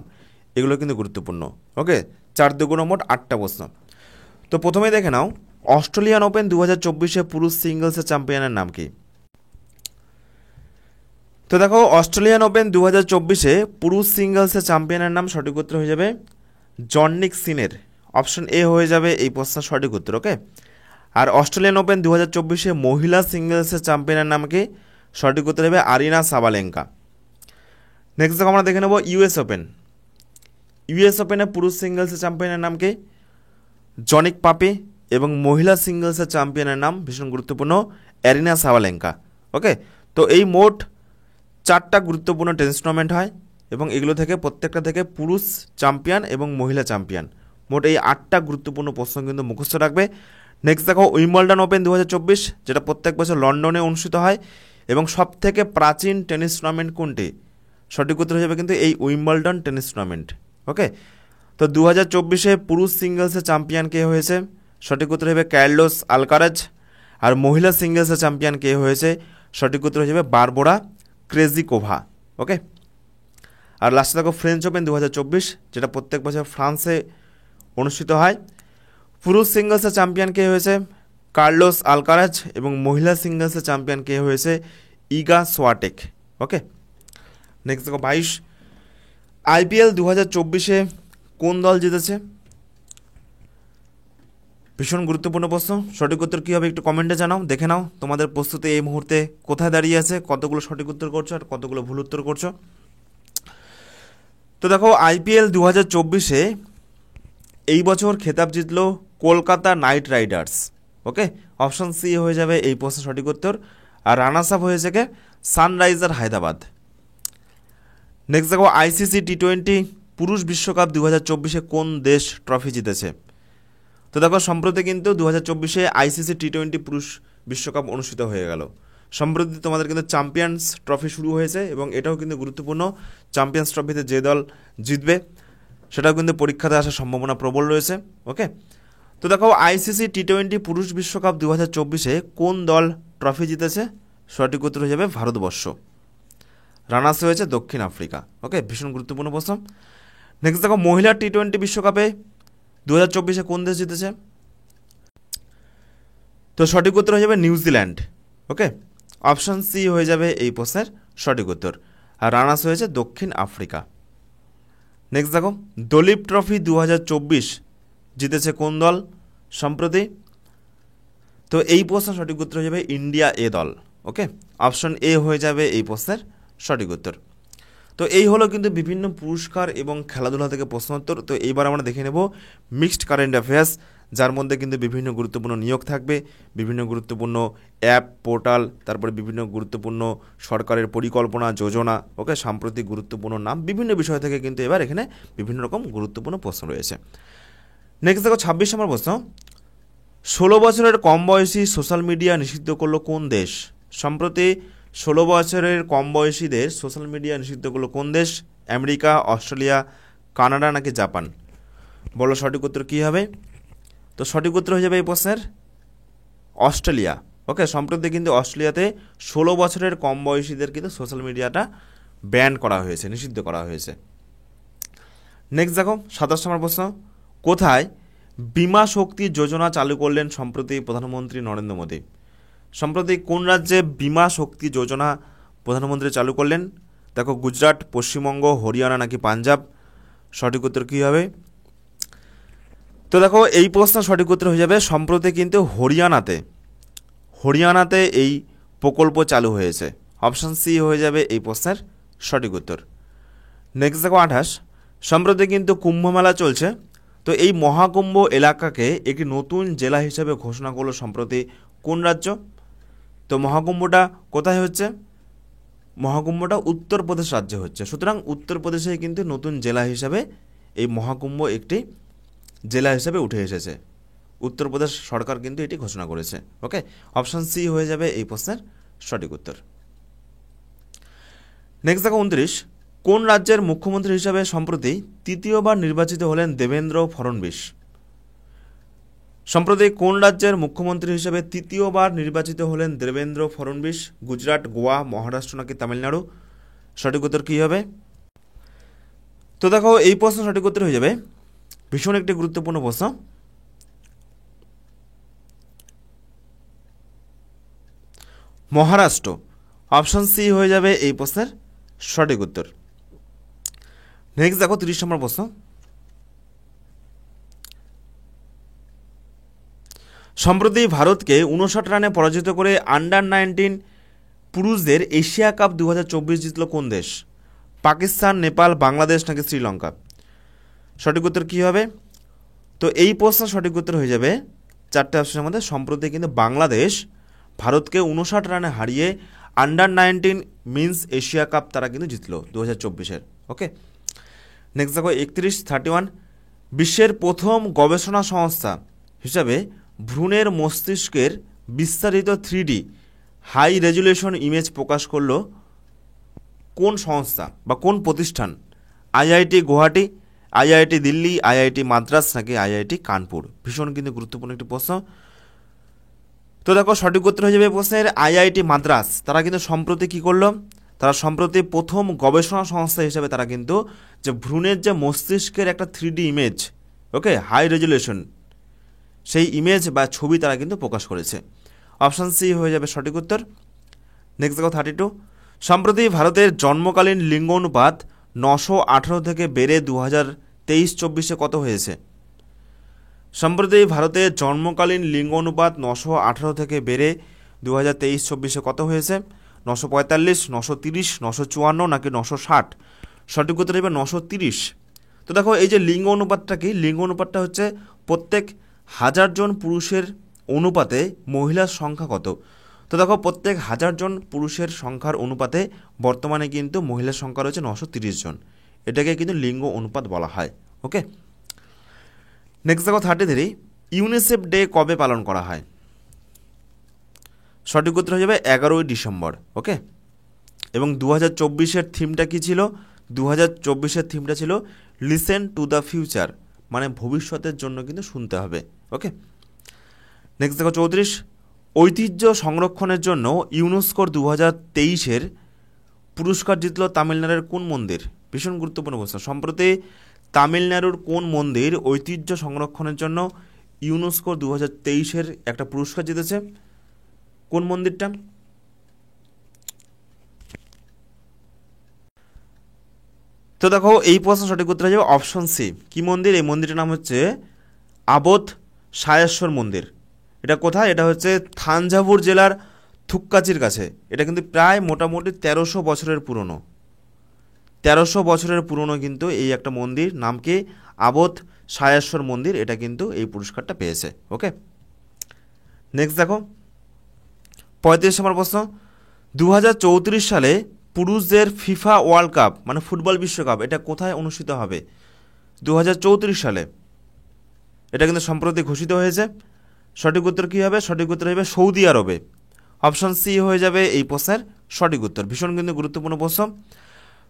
এগুলো কিন্তু গুরুত্বপূর্ণ। ওকে, 4 দুগুণ মোট 8টা প্রশ্ন। তো প্রথমে দেখে নাও অস্ট্রেলিয়ান ওপেন 2024-এ পুরুষ সিঙ্গলসের চ্যাম্পিয়নের নাম কি? তো দেখো অস্ট্রেলিয়ান ওপেন 2024-এ পুরুষ সিঙ্গলসের চ্যাম্পিয়নের নাম সঠিক উত্তর হয়ে যাবে জনিক সিনের। অপশন এ হয়ে যাবে এই প্রশ্নের সঠিক উত্তর। ওকে, আর অস্ট্রেলিয়ান ওপেন 2024-এ মহিলা সিঙ্গলসের চ্যাম্পিয়নের নাম কি? সঠিক উত্তর হবে আরিনা সাবালেঙ্কা। নেক্সট আমরা দেখে নেব ইউএস ওপেন। ইউএস ওপেনে পুরুষ সিঙ্গলসের চ্যাম্পিয়নের নাম কি? জনিক পাপি, এবং মহিলা সিঙ্গলসের চ্যাম্পিয়নের নাম ভীষণ গুরুত্বপূর্ণ অ্যারিনা সাবালেঙ্কা। ওকে, তো এই মোট 4টা গুরুত্বপূর্ণ টেনিস টুর্নামেন্ট হয় এবং এগুলো থেকে প্রত্যেকটা থেকে পুরুষ চ্যাম্পিয়ন এবং মহিলা চ্যাম্পিয়ন, মোট এই 8টা গুরুত্বপূর্ণ প্রশ্ন কিন্তু মুখস্থ রাখবে। নেক্সট দেখো উইম্বলডন ওপেন 2024, যেটা প্রত্যেক বছর লন্ডনে অনুষ্ঠিত হয় এবং সব থেকে প্রাচীন টেনিস টুর্নামেন্ট কোনটি? সঠিক উত্তর হয়ে যাবে কিন্তু এই উইম্বলডন টেনিস টুর্নামেন্ট। ওকে, তো 2024-এ পুরুষ সিঙ্গলসের চ্যাম্পিয়ন কে হয়েছে? সঠিক উত্তর হবে কার্লোস আলকারাজ। আর মহিলা সিঙ্গলসের চ্যাম্পিয়ন কে হয়েছে? সঠিক উত্তর হয়ে যাবে বারবোরা ক্রেজিকোভা। ওকে, আর লাস্টে দেখো ফ্রেঞ্চ ওপেন 2024, যেটা প্রত্যেক বছর ফ্রান্সে অনুষ্ঠিত হয়। পুরুষ সিঙ্গলসের চ্যাম্পিয়ন কে হয়েছে? কার্লোস আলকারাজ, এবং মহিলা সিঙ্গলসের চ্যাম্পিয়ন কে হয়েছে? ইগা সোয়াটেক। ওকে, নেক্সট দেখো 22, আইপিএল 2024-এ কোন দল জিতেছে? ভীষণ গুরুত্বপূর্ণ প্রশ্ন। সঠিক উত্তর কী হবে একটু কমেন্টে জানাও। দেখে নাও তোমাদের প্রস্তুতি এই মুহূর্তে কোথায় দাঁড়িয়ে আছে, কতগুলো সঠিক উত্তর করছো আর কতগুলো ভুল উত্তর করছো। তো দেখো আইপিএল 2024-এ এই বছর খেতাব জিতল কলকাতা নাইট রাইডার্স। ওকে, অপশন সি হয়ে যাবে এই প্রশ্নের সঠিক উত্তর। আর রানার্স আপ হয়েছে কে? সানরাইজার হায়দ্রাবাদ। নেক্সট দেখো আইসিসি টি-20 পুরুষ বিশ্বকাপ 2024-এ কোন দেশ ট্রফি জিতেছে? তো দেখো সম্প্রতি কিন্তু 2024 আইসিসি টি20 পুরুষ বিশ্বকাপ অনুষ্ঠিত হয়ে গেল। সম্প্রতি তোমাদের কিন্তু চ্যাম্পিয়ন্স ট্রফি শুরু হয়েছে এবং এটাও কিন্তু গুরুত্বপূর্ণ। চ্যাম্পিয়ন্স ট্রফিতে যে দল জিতবে সেটাও কিন্তু পরীক্ষাতে আসার সম্ভাবনা প্রবল রয়েছে। ওকে, তো দেখো আইসিসি টি20 পুরুষ বিশ্বকাপ 2024 কোন দল ট্রফি জিতেছে? সঠিক উত্তর হয়ে যাবে ভারতবর্ষ। রানার্স হয়েছে দক্ষিণ আফ্রিকা। ওকে, ভীষণ গুরুত্বপূর্ণ প্রশ্ন। নেক্সট দেখো মহিলা টি20 বিশ্বকাপে 2024 কোন দেশ জিতেছে? তো সঠিক উত্তর হয়ে যাবে নিউজিল্যান্ড। ওকে, অপশন সি হয়ে যাবে এই প্রশ্নের সঠিক উত্তর। আর রানার্স হয়েছে দক্ষিণ আফ্রিকা। নেক্সট দেখো দলীপ ট্রফি 2024 জিতেছে কোন দল সম্প্রতি? তো এই প্রশ্নের সঠিক উত্তর হয়ে যাবে ইন্ডিয়া এ দল। ওকে, অপশন এ হয়ে যাবে এই প্রশ্নের সঠিক উত্তর। তো এই হলো কিন্তু বিভিন্ন পুরস্কার এবং খেলাধুলা থেকে প্রশ্নোত্তর। তো এইবার আমরা দেখে নেব মিক্সড কারেন্ট অ্যাফেয়ার্স, যার মধ্যে কিন্তু বিভিন্ন গুরুত্বপূর্ণ নিয়োগ থাকবে, বিভিন্ন গুরুত্বপূর্ণ অ্যাপ পোর্টাল, তারপরে বিভিন্ন গুরুত্বপূর্ণ সরকারের পরিকল্পনা যোজনা, ওকে, সাম্প্রতিক গুরুত্বপূর্ণ নাম, বিভিন্ন বিষয় থেকে কিন্তু এবার এখানে বিভিন্ন রকম গুরুত্বপূর্ণ প্রশ্ন রয়েছে। নেক্সট দেখো 26 নম্বর প্রশ্ন, 16 বছরের কম বয়সী সোশ্যাল মিডিয়া নিষিদ্ধ করলো কোন দেশ? সম্প্রতি 16 বছরের কম বয়সীদের সোশ্যাল মিডিয়া নিষিদ্ধ করলো কোন দেশ? আমেরিকা, অস্ট্রেলিয়া, কানাডা নাকি জাপান? বলো সঠিক উত্তর কী হবে? তো সঠিক উত্তর হয়ে যাবে এই প্রশ্নের অস্ট্রেলিয়া। ওকে, সম্প্রতি কিন্তু অস্ট্রেলিয়াতে 16 বছরের কম বয়সীদের কিন্তু সোশ্যাল মিডিয়াটা ব্যান করা হয়েছে, নিষিদ্ধ করা হয়েছে। নেক্সট দেখো 27 নম্বর প্রশ্ন, কোথায় বীমা শক্তি যোজনা চালু করলেন সম্প্রতি প্রধানমন্ত্রী নরেন্দ্র মোদী? সম্প্রতি কোন রাজ্যে বীমা শক্তি যোজনা প্রধানমন্ত্রী চালু করলেন? দেখো গুজরাট, পশ্চিমবঙ্গ, হরিয়ানা নাকি পাঞ্জাব? সঠিক উত্তর কী হবে? তো দেখো এই প্রশ্ন সঠিক উত্তর হয়ে যাবে সম্প্রতি কিন্তু হরিয়ানাতে এই প্রকল্প চালু হয়েছে। অপশান সি হয়ে যাবে এই প্রশ্নের সঠিক উত্তর। নেক্সট দেখো 28, সম্প্রতি কিন্তু কুম্ভমেলা চলছে। তো এই মহাকুম্ভ এলাকাকে একটি নতুন জেলা হিসেবে ঘোষণা করলো সম্প্রতি কোন রাজ্য? তো মহাকুম্ভটা কোথায় হচ্ছে? মহাকুম্ভটা উত্তরপ্রদেশ রাজ্যে হচ্ছে। সুতরাং উত্তরপ্রদেশে কিন্তু নতুন জেলা হিসাবে এই মহাকুম্ভ একটি জেলা হিসেবে উঠে এসেছে। উত্তরপ্রদেশ সরকার কিন্তু এটি ঘোষণা করেছে। ওকে, অপশান সি হয়ে যাবে এই প্রশ্নের সঠিক উত্তর। নেক্সট দেখো 29, কোন রাজ্যের মুখ্যমন্ত্রী হিসাবে সম্প্রতি তৃতীয়বার নির্বাচিত হলেন দেবেন্দ্র ফড়নবিস? সম্প্রতি কোন রাজ্যের মুখ্যমন্ত্রী হিসেবে তৃতীয়বার নির্বাচিত হলেন দেবেন্দ্র ফড়নবিস? গুজরাট, গোয়া, মহারাষ্ট্র নাকি তামিলনাড়ু? সঠিক উত্তর কী হবে? তো দেখো এই প্রশ্ন সঠিক উত্তর হয়ে যাবে ভীষণ একটি গুরুত্বপূর্ণ প্রশ্ন, মহারাষ্ট্র। অপশন সি হয়ে যাবে এই প্রশ্নের সঠিক উত্তর। নেক্সট দেখো 30 নম্বর প্রশ্ন, সম্প্রতি ভারতকে 59 রানে পরাজিত করে আন্ডার-19 পুরুষদের এশিয়া কাপ 2024 জিতল কোন দেশ? পাকিস্তান, নেপাল, বাংলাদেশ নাকি শ্রীলঙ্কা? সঠিক উত্তর কী হবে? তো এই প্রশ্ন সঠিক উত্তর হয়ে যাবে চারটে অপশনের মধ্যে সম্প্রতি কিন্তু বাংলাদেশ ভারতকে 59 রানে হারিয়ে আন্ডার-19 মিন্স এশিয়া কাপ তারা কিন্তু জিতল 2024-এর। ওকে, নেক্সট দেখো 31 বিশ্বের প্রথম গবেষণা সংস্থা হিসাবে ভ্রূণের মস্তিষ্কের বিস্তারিত 3D হাই রেজুলেশন ইমেজ প্রকাশ করলো কোন সংস্থা বা কোন প্রতিষ্ঠান? IIT Guwahati, IIT Delhi, IIT Madras নাকি আইআইটি কানপুর? ভীষণ কিন্তু গুরুত্বপূর্ণ একটি প্রশ্ন। তো দেখো সঠিক উত্তর হয়ে যাবে প্রশ্নের আইআইটি মাদ্রাস। তারা কিন্তু সম্প্রতি কী করলো? তারা সম্প্রতি প্রথম গবেষণা সংস্থা হিসেবে তারা কিন্তু যে ভ্রূণের যে মস্তিষ্কের একটা 3D ইমেজ, ওকে, হাই রেজুলেশন, সেই ইমেজ বা ছবি তারা কিন্তু প্রকাশ করেছে। অপশান সি হয়ে যাবে সঠিক উত্তর। নেক্সট দেখো 32, সম্প্রতি ভারতের জন্মকালীন লিঙ্গ অনুপাত 918 থেকে বেড়ে 2023-24 কত হয়েছে? সম্প্রতি ভারতের জন্মকালীন লিঙ্গ অনুপাত 918 থেকে বেড়ে 2023-24 কত হয়েছে? 945, 930, 954 নাকি 960? সঠিক উত্তর হবে 930। তো দেখো এই যে লিঙ্গ অনুপাতটা কি? লিঙ্গ অনুপাতটা হচ্ছে প্রত্যেক 1000 জন পুরুষের অনুপাতে মহিলার সংখ্যা কত। তো দেখো প্রত্যেক 1000 জন পুরুষের সংখ্যার অনুপাতে বর্তমানে কিন্তু মহিলার সংখ্যা রয়েছে 930 জন। এটাকে কিন্তু লিঙ্গ অনুপাত বলা হয়। ওকে, নেক্সট দেখো 33, ইউনিসেফ ডে কবে পালন করা হয়? সঠিক উত্তর হয়ে যাবে 11ই ডিসেম্বর। ওকে, এবং 2024-এর থিমটা কী ছিল? 2024-এর থিমটা ছিল লিসেন টু দ্য ফিউচার, মানে ভবিষ্যতের জন্য কিন্তু শুনতে হবে। ওকে, নেক্সট দেখো 34, ঐতিহ্য সংরক্ষণের জন্য ইউনেস্কোর 2023-এর পুরস্কার জিতল তামিলনাড়ুর কোন মন্দির? ভীষণ গুরুত্বপূর্ণ প্রশ্ন। সম্প্রতি তামিলনাড়ুর কোন মন্দির ঐতিহ্য সংরক্ষণের জন্য ইউনেস্কোর 2023-এর একটা পুরস্কার জিতেছে? কোন মন্দিরটা? তো দেখো এই প্রশ্ন সঠিক উত্তর হয়ে যাবে অপশন সি। কি মন্দির? এই মন্দিরটার নাম হচ্ছে আবোধ সায়েশ্বর মন্দির। এটা কোথায়? এটা হচ্ছে থাঞ্জাভুর জেলার থুক্কাচির কাছে। এটা কিন্তু প্রায় মোটামুটি 1300 বছরের পুরনো। 1300 বছরের পুরনো কিন্তু এই একটা মন্দির, নাম কি? আবোধ সায়েশ্বর মন্দির। এটা কিন্তু এই পুরস্কারটা পেয়েছে। ওকে, নেক্সট দেখো 35 নম্বর প্রশ্ন। 2034 সালে পুরুষদের ফিফা ওয়ার্ল্ড কাপ মানে ফুটবল বিশ্বকাপ এটা কোথায় অনুষ্ঠিত হবে? 2034 সালে। এটা কিন্তু সম্প্রতি ঘোষিত হয়েছে। সঠিক উত্তর কী হবে? সঠিক উত্তর হবে সৌদি আরবে। অপশন সি হয়ে যাবে এই প্রশ্নের সঠিক উত্তর। ভীষণ কিন্তু গুরুত্বপূর্ণ প্রশ্ন।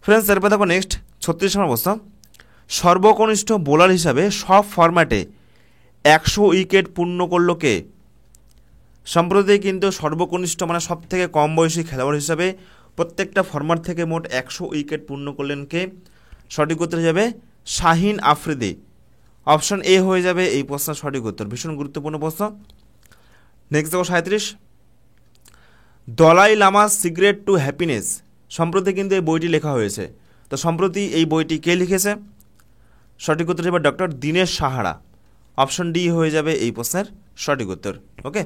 ফ্রেন্ডস, এরপর দেখো নেক্সট 36 নম্বর প্রশ্ন। সর্বকনিষ্ঠ বোলার হিসাবে সব ফরম্যাটে 100 উইকেট পূর্ণ করল কে? সম্প্রতি কিন্তু সর্বকনিষ্ঠ মানে সব থেকে কম বয়সী খেলোয়াড় হিসাবে প্রত্যেকটা ফরম্যাট থেকে মোট 100 উইকেট পূর্ণ করলেন কে? সঠিক উত্তর হয়ে যাবে শাহিন আফ্রিদি। অপশন এ হয়ে যাবে এই প্রশ্নের সঠিক উত্তর। ভীষণ গুরুত্বপূর্ণ প্রশ্ন। নেক্সট দেখো 37, Dalai Lama secret to happiness. সম্প্রতি কিন্তু এই বইটি লেখা হয়েছে। তো সম্প্রতি এই বইটি কে লিখেছে? সঠিক উত্তর হবে doctor Dinesh Sahara. Option D হয়ে যাবে এই প্রশ্নের সঠিক উত্তর। ওকে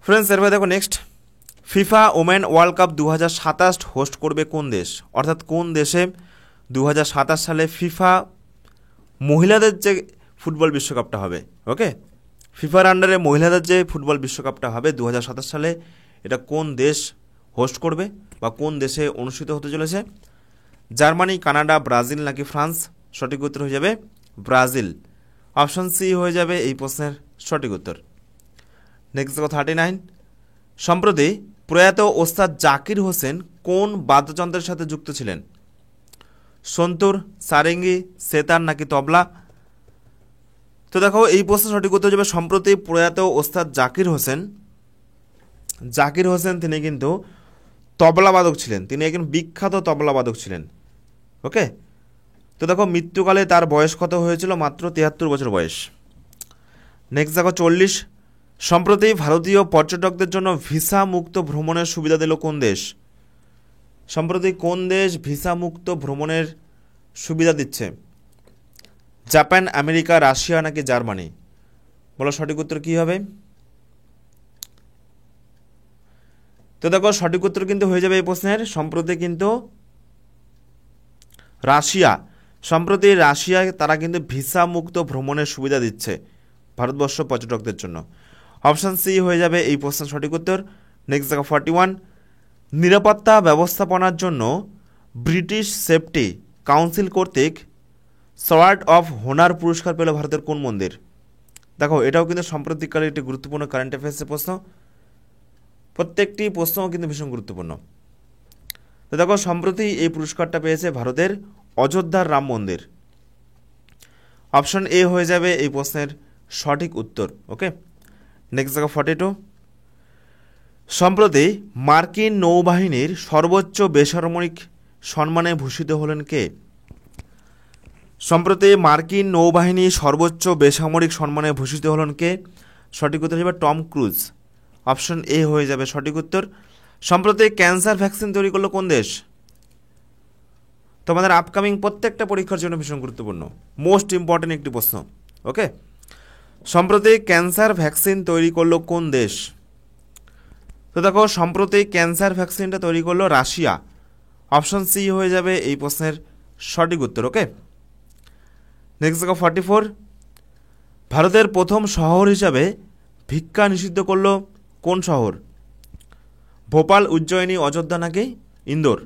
ফ্রেন্ডস, এরপরে দেখো next, FIFA women world cup 2027 host করবে কোন দেশ? অর্থাৎ কোন দেশে 2027 সালে ফিফা মহিলাদের যে ফুটবল বিশ্বকাপটা হবে, ওকে, ফিফার আন্ডারে মহিলাদের যে ফুটবল বিশ্বকাপটা হবে 2027 সালে, এটা কোন দেশ হোস্ট করবে বা কোন দেশে অনুষ্ঠিত হতে চলেছে? জার্মানি, কানাডা, ব্রাজিল নাকি ফ্রান্স? সঠিক উত্তর হয়ে যাবে ব্রাজিল। অপশন সি হয়ে যাবে এই প্রশ্নের সঠিক উত্তর। নেক্সট দেখো 39, সম্প্রতি প্রয়াত ওস্তাদ জাকির হোসেন কোন বাদ্যযন্ত্রের সাথে যুক্ত ছিলেন? সন্তুর, সারেঙ্গি, সেতার নাকি তবলা? তো দেখো এই প্রশ্নের সঠিক উত্তর যাবে সম্প্রতি প্রয়াত ওস্তাদ জাকির হোসেন তিনি কিন্তু তবলাবাদক ছিলেন। তিনি একজন বিখ্যাত তবলাবাদক ছিলেন। ওকে, তো দেখো মৃত্যুকালে তার বয়স কত হয়েছিল? মাত্র 73 বছর বয়স। নেক্সট দেখো 40, সম্প্রতি ভারতীয় পর্যটকদের জন্য ভিসা মুক্ত ভ্রমণের সুবিধা দিল কোন দেশ? সম্প্রতি কোন দেশ ভিসা মুক্ত ভ্রমণের সুবিধা দিচ্ছে? জাপান, আমেরিকা, রাশিয়া নাকি জার্মানি? বলো সঠিক উত্তর কী হবে? তো দেখো সঠিক উত্তর কিন্তু হয়ে যাবে এই প্রশ্নের সম্প্রতি কিন্তু রাশিয়া। সম্প্রতি রাশিয়ায় তারা কিন্তু ভিসা মুক্ত ভ্রমণের সুবিধা দিচ্ছে ভারতবর্ষ পর্যটকদের জন্য। অপশান সি হয়ে যাবে এই প্রশ্নের সঠিক উত্তর। নেক্সট দেখো 41, নিরাপত্তা ব্যবস্থাপনার জন্য ব্রিটিশ সেফটি কাউন্সিল কর্তৃক সোয়ার্ড অফ হোনার পুরস্কার পেল ভারতের কোন মন্দির? দেখো এটাও কিন্তু সাম্প্রতিককালে একটি গুরুত্বপূর্ণ কারেন্ট অ্যাফেয়ার্সের প্রশ্ন। প্রত্যেকটি প্রশ্নও কিন্তু ভীষণ গুরুত্বপূর্ণ। তো দেখো সম্প্রতি এই পুরস্কারটা পেয়েছে ভারতের অযোধ্যার রাম মন্দির। অপশন এ হয়ে যাবে এই প্রশ্নের সঠিক উত্তর। ওকে, নেক্সট দেখো 42, সম্প্রতি মার্কিন নৌবাহিনীর সর্বোচ্চ বেসামরিক সম্মানে ভূষিত হলেন কে? সম্প্রতি মার্কিন নৌবাহিনী সর্বোচ্চ বেসামরিক সম্মানে ভূষিত হলেন কে? সঠিক উত্তর হবে টম ক্রুজ। অপশন এ হয়ে যাবে সঠিক উত্তর। সম্প্রতি ক্যান্সার ভ্যাকসিন তৈরি করলো কোন দেশ? তোমাদের আপকামিং প্রত্যেকটা পরীক্ষার জন্য ভীষণ গুরুত্বপূর্ণ, মোস্ট ইম্পর্টেন্ট একটি প্রশ্ন। ওকে, সম্প্রতি ক্যান্সার ভ্যাকসিন তৈরি করলো কোন দেশ? তো দেখো সম্প্রতি ক্যান্সার ভ্যাকসিনটা তৈরি করলো রাশিয়া। অপশন সি হয়ে যাবে এই প্রশ্নের সঠিক উত্তর। ওকে, নেক্সট দেখো 44, ভারতের প্রথম শহর হিসাবে ভিক্ষা নিষিদ্ধ করলো কোন শহর? ভোপাল, উজ্জয়িনী, অযোধ্যা নাকি ইন্দোর?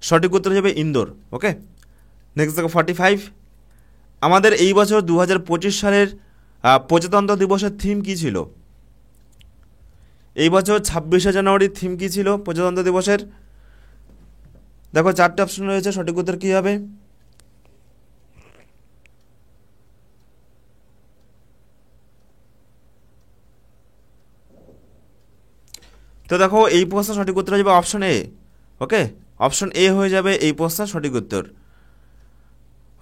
সঠিক উত্তর যাবে ইন্দোর। ওকে, নেক্সট দেখো 45, আমাদের এই বছর 2025 সালের প্রজাতন্ত্র দিবসের থিম কী ছিল? এই বছর 26শে জানুয়ারির থিম কী ছিল প্রজাতন্ত্র দিবসের? দেখো 4টে অপশন রয়েছে, সঠিক উত্তর কী হবে? তো দেখো এই প্রশ্নের সঠিক উত্তর হয়ে যাবে option A. Okay, option A হয়ে যাবে এই প্রশ্নের সঠিক উত্তর,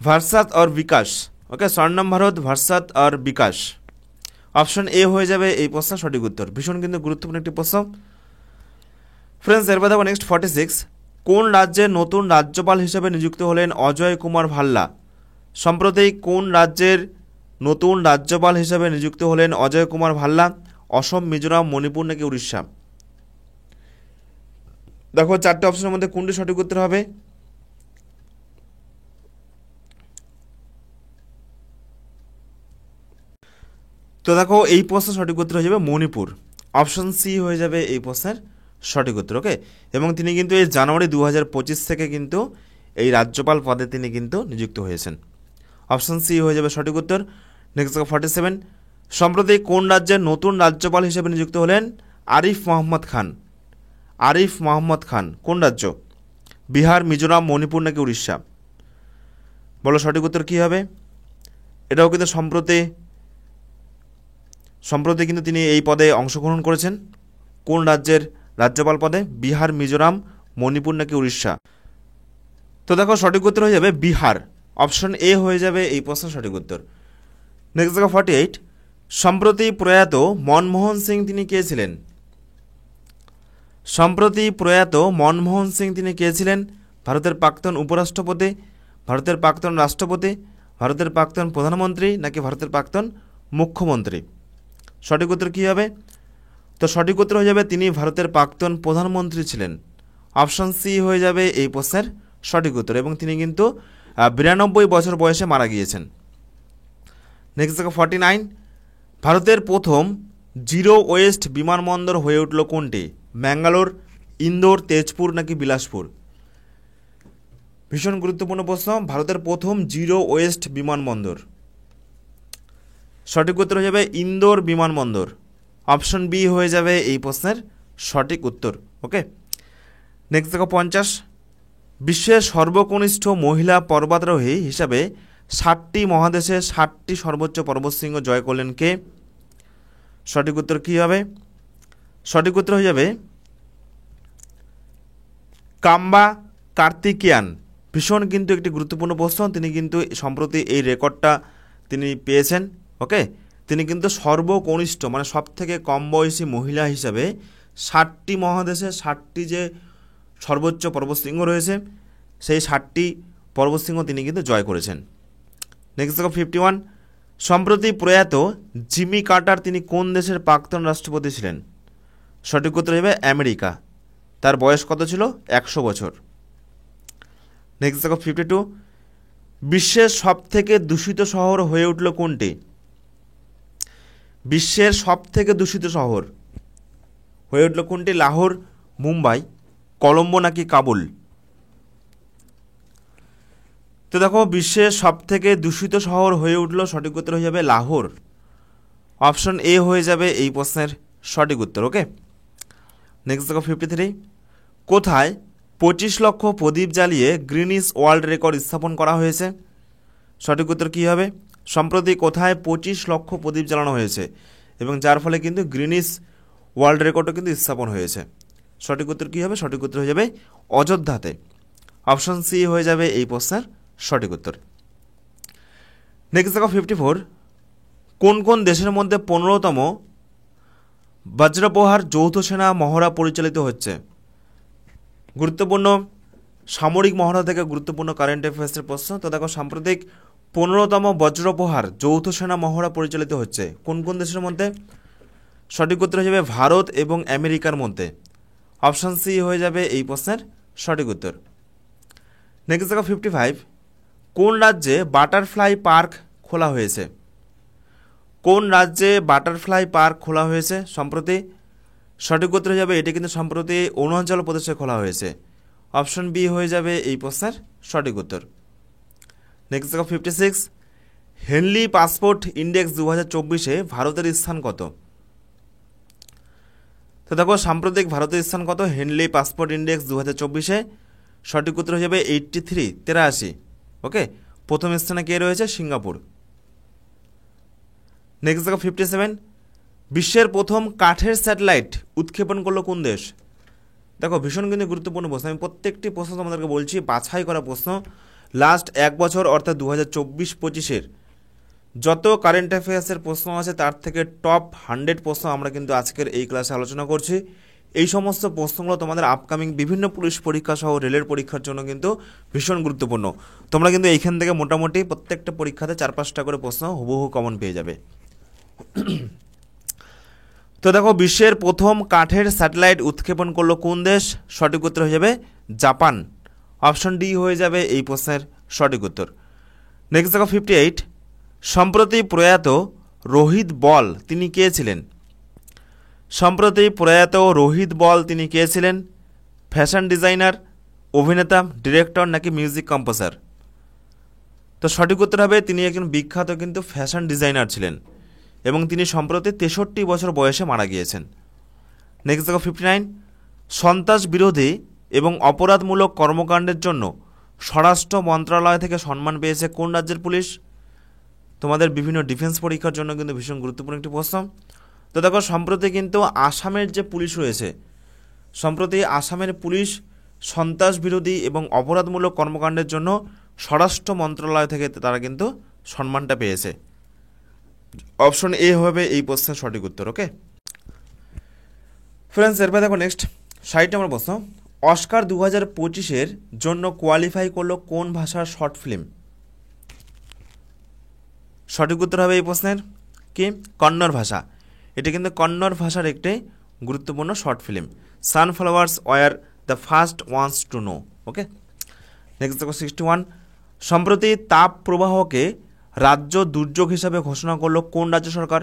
ভার্সাত আর বিকাশ। ওকে, স্বর্ণম ভারত ভার্সাত আর বিকাশ, অপশন এ হয়ে যাবে এই প্রশ্নের সঠিক উত্তর। ভীষণ কিন্তু গুরুত্বপূর্ণ একটি প্রশ্ন ফ্রেন্ডস। এরপর দেখো নেক্সট 46, কোন রাজ্যের নতুন রাজ্যপাল হিসেবে নিযুক্ত হলেন অজয় কুমার ভাল্লা? সম্প্রতি কোন রাজ্যের নতুন রাজ্যপাল হিসেবে নিযুক্ত হলেন অজয় কুমার ভাল্লা? অসম, মিজোরাম, মণিপুর নাকি উড়িষ্যা? দেখো 4টে অপশনের মধ্যে কোনটি সঠিক উত্তর হবে? তো দেখো এই প্রশ্নের সঠিক উত্তর হয়ে যাবে মণিপুর, অপশন সি হয়ে যাবে এই প্রশ্নের সঠিক উত্তর। ওকে, এবং তিনি কিন্তু এই জানুয়ারি 2025 থেকে কিন্তু এই রাজ্যপাল পদে তিনি কিন্তু নিযুক্ত হয়েছেন, অপশন সি হয়ে যাবে সঠিক উত্তর। নেক্সট 47, সম্প্রতি কোন রাজ্যের নতুন রাজ্যপাল হিসেবে নিযুক্ত হলেন আরিফ মোহাম্মদ খান? আরিফ মোহাম্মদ খান কোন রাজ্য? বিহার, মিজোরাম, মণিপুর নাকি উড়িষ্যা? বলো সঠিক উত্তর কী হবে? এটাও কিন্তু সম্প্রতি কিন্তু তিনি এই পদে অংশগ্রহণ করেছেন। কোন রাজ্যের রাজ্যপাল পদে? বিহার, মিজোরাম, মণিপুর নাকি উড়িষ্যা? তো দেখো সঠিক উত্তর হয়ে যাবে বিহার, অপশন এ হয়ে যাবে এই প্রশ্নের সঠিক উত্তর। নেক্সট দেখো 48, সম্প্রতি প্রয়াত মনমোহন সিং তিনি কে ছিলেন? সম্প্রতি প্রয়াত মনমোহন সিং তিনি কে ছিলেন? ভারতের প্রাক্তন উপরাষ্ট্রপতি, ভারতের প্রাক্তন রাষ্ট্রপতি, ভারতের প্রাক্তন প্রধানমন্ত্রী নাকি ভারতের প্রাক্তন মুখ্যমন্ত্রী? সঠিক উত্তর কী হবে? তো সঠিক উত্তর হয়ে যাবে তিনি ভারতের প্রাক্তন প্রধানমন্ত্রী ছিলেন, অপশন সি হয়ে যাবে এই প্রশ্নের সঠিক উত্তর, এবং তিনি কিন্তু 92 বছর বয়সে মারা গিয়েছেন। নেক্সট দেখো 49, ভারতের প্রথম জিরো ওয়েস্ট বিমানবন্দর হয়ে উঠল কোনটি? ম্যাঙ্গালোর, ইন্দোর, তেজপুর নাকি বিলাসপুর? ভীষণ গুরুত্বপূর্ণ প্রশ্ন, ভারতের প্রথম জিরো ওয়েস্ট বিমানবন্দর, সঠিক উত্তর হয়ে যাবে ইন্দোর বিমানবন্দর, অপশন বি হয়ে যাবে এই প্রশ্নের সঠিক উত্তর। ওকে, নেক্সট দেখো 50, বিশ্বের সর্বকনিষ্ঠ মহিলা পর্বতারোহী হিসাবে 60টি মহাদেশে 60টি সর্বোচ্চ পর্বতশৃঙ্গ জয় করলেন কে? সঠিক উত্তর কী হবে? সঠিক উত্তর হয়ে যাবে কাম্বা কার্তিকেয়ান। ভীষণ কিন্তু একটি গুরুত্বপূর্ণ প্রশ্ন, তিনি কিন্তু সম্প্রতি এই রেকর্ডটা তিনি পেয়েছেন। ওকে, তিনি কিন্তু সর্বকনিষ্ঠ মানে সব থেকে কম বয়সী মহিলা হিসাবে 60টি মহাদেশে 60টি যে সর্বোচ্চ পর্বতশৃঙ্গ রয়েছে সেই 60টি পর্বতশৃঙ্গ তিনি কিন্তু জয় করেছেন। নেক্সট দেখো 51, সম্প্রতি প্রয়াত জিমি কার্টার তিনি কোন দেশের প্রাক্তন রাষ্ট্রপতি ছিলেন? সঠিক উত্তর হবে আমেরিকা, তার বয়স কত ছিল? 100 বছর। নেক্সট দেখো 52, বিশ্বের সবথেকে দূষিত শহর হয়ে উঠল কোনটি? বিশ্বের সবথেকে দূষিত শহর হয়ে উঠল কোনটি? লাহোর, মুম্বাই, কলম্বো নাকি কাবুল? তো দেখো বিশ্বের সবথেকে দূষিত শহর হয়ে উঠল, সঠিক উত্তর হয়ে যাবে লাহোর, অপশন এ হয়ে যাবে এই প্রশ্নের সঠিক উত্তর। ওকে, নেক্সট দেখো 53, কোথায় 25 লক্ষ প্রদীপ জ্বালিয়ে গ্রিনিস ওয়ার্ল্ড রেকর্ড স্থাপন করা হয়েছে? সঠিক উত্তর কী হবে? সম্প্রতি কোথায় 25 লক্ষ প্রদীপ জ্বালানো হয়েছে এবং যার ফলে কিন্তু গ্রিনিস ওয়ার্ল্ড রেকর্ডও কিন্তু স্থাপন হয়েছে? সঠিক উত্তর কী হবে? সঠিক উত্তর হয়ে যাবে অযোধ্যাতে, অপশন সি হয়ে যাবে এই প্রশ্নের সঠিক উত্তর। নেক্সট দেখো 54, কোন কোন দেশের মধ্যে 15তম বজ্রপ্রহার যৌথ সেনা মহড়া পরিচালিত হচ্ছে? গুরুত্বপূর্ণ সামরিক মহড়া থেকে গুরুত্বপূর্ণ কারেন্ট অ্যাফেয়ার্সের প্রশ্ন। তো দেখো সাম্প্রতিক 15তম বজ্রপ্রহার যৌথ সেনা মহড়া পরিচালিত হচ্ছে কোন কোন দেশের মধ্যে? সঠিক উত্তর হয়ে যাবে ভারত এবং আমেরিকার মধ্যে, অপশন সি হয়ে যাবে এই প্রশ্নের সঠিক উত্তর। নেক্সট দেখো 55, কোন রাজ্যে বাটারফ্লাই পার্ক খোলা হয়েছে? কোন রাজ্যে বাটারফ্লাই পার্ক খোলা হয়েছে সম্প্রতি? সঠিক উত্তর হয়ে যাবে এটি কিন্তু সম্প্রতি অরুণাচল প্রদেশে খোলা হয়েছে, অপশন বি হয়ে যাবে এই প্রশ্নের সঠিক উত্তর। নেক্সট দেখো 56, হেনলি পাসপোর্ট ইন্ডেক্স 2024-এ ভারতের স্থান কত? তো দেখো সাম্প্রতিক ভারতের স্থান কত হেনলি পাসপোর্ট ইন্ডেক্স 2024-এ? সঠিক উত্তর হয়ে যাবে 83। ওকে, প্রথম স্থানে কে রয়েছে? সিঙ্গাপুর। নেক্সট দেখো 57, বিশ্বের প্রথম কাঠের স্যাটেলাইট উৎক্ষেপণ করলো কোন দেশ? দেখো ভীষণ কিন্তু গুরুত্বপূর্ণ প্রশ্ন, আমি প্রত্যেকটি প্রশ্ন তোমাদেরকে বলছি বাছাই করা প্রশ্ন। লাস্ট এক বছর অর্থাৎ 2024-25-এর যত কারেন্ট অ্যাফেয়ার্সের প্রশ্ন আছে তার থেকে টপ 100 প্রশ্ন আমরা কিন্তু আজকের এই ক্লাসে আলোচনা করছি। এই সমস্ত প্রশ্নগুলো তোমাদের আপকামিং বিভিন্ন পুলিশ পরীক্ষা সহ রেলের পরীক্ষার জন্য কিন্তু ভীষণ গুরুত্বপূর্ণ। তোমরা কিন্তু এইখান থেকে মোটামুটি প্রত্যেকটা পরীক্ষাতে 4-5টা করে প্রশ্ন হুবহু কমন পেয়ে যাবে। তো দেখো বিশ্বের প্রথম কাঠের স্যাটেলাইট উৎক্ষেপণ করলো কোন দেশ? সঠিক উত্তর হয়ে যাবে জাপান। অপশন ডি হয়ে যাবে এই প্রশ্নের সঠিক উত্তর। নেক্সট দেখো 58, সম্প্রতি প্রয়াত রোহিত বল তিনি কে ছিলেন? সম্প্রতি প্রয়াত রোহিত বল তিনি কে ছিলেন? ফ্যাশন ডিজাইনার, অভিনেতা, ডিরেক্টর নাকি মিউজিক কম্পোজার? তো সঠিক উত্তর হবে তিনি একজন বিখ্যাত কিন্তু ফ্যাশন ডিজাইনার ছিলেন এবং তিনি সম্প্রতি 63 বছর বয়সে মারা গিয়েছেন। নেক্সট দেখো 59, সন্ত্রাস বিরোধী এবং অপরাধমূলক কর্মকাণ্ডের জন্য স্বরাষ্ট্র মন্ত্রণালয় থেকে সম্মান পেয়েছে কোন রাজ্যের পুলিশ? তোমাদের বিভিন্ন ডিফেন্স পরীক্ষার জন্য কিন্তু ভীষণ গুরুত্বপূর্ণ একটি প্রশ্ন। তো দেখো সম্প্রতি কিন্তু আসামের যে পুলিশ রয়েছে, সম্প্রতি আসামের পুলিশ সন্ত্রাস বিরোধী এবং অপরাধমূলক কর্মকাণ্ডের জন্য স্বরাষ্ট্র মন্ত্রণালয় থেকে তারা কিন্তু সম্মানটা পেয়েছে। অপশন এ হবে এই প্রশ্নের সঠিক উত্তর। ওকে ফ্রেন্ডস, এরপর দেখো নেক্সট 60 নম্বর প্রশ্ন, অস্কার 2025-এর জন্য কোয়ালিফাই করলো কোন ভাষার শর্ট ফিল্ম? সঠিক উত্তর হবে এই প্রশ্নের কি? কন্নড় ভাষা। এটি কিন্তু কন্নড় ভাষার একটি গুরুত্বপূর্ণ short film. Sunflowers were the first ones to know. Okay next দেখো 61, সম্প্রতি তাপ প্রবাহকে রাজ্য দুর্যোগ হিসাবে ঘোষণা করলো কোন রাজ্য সরকার?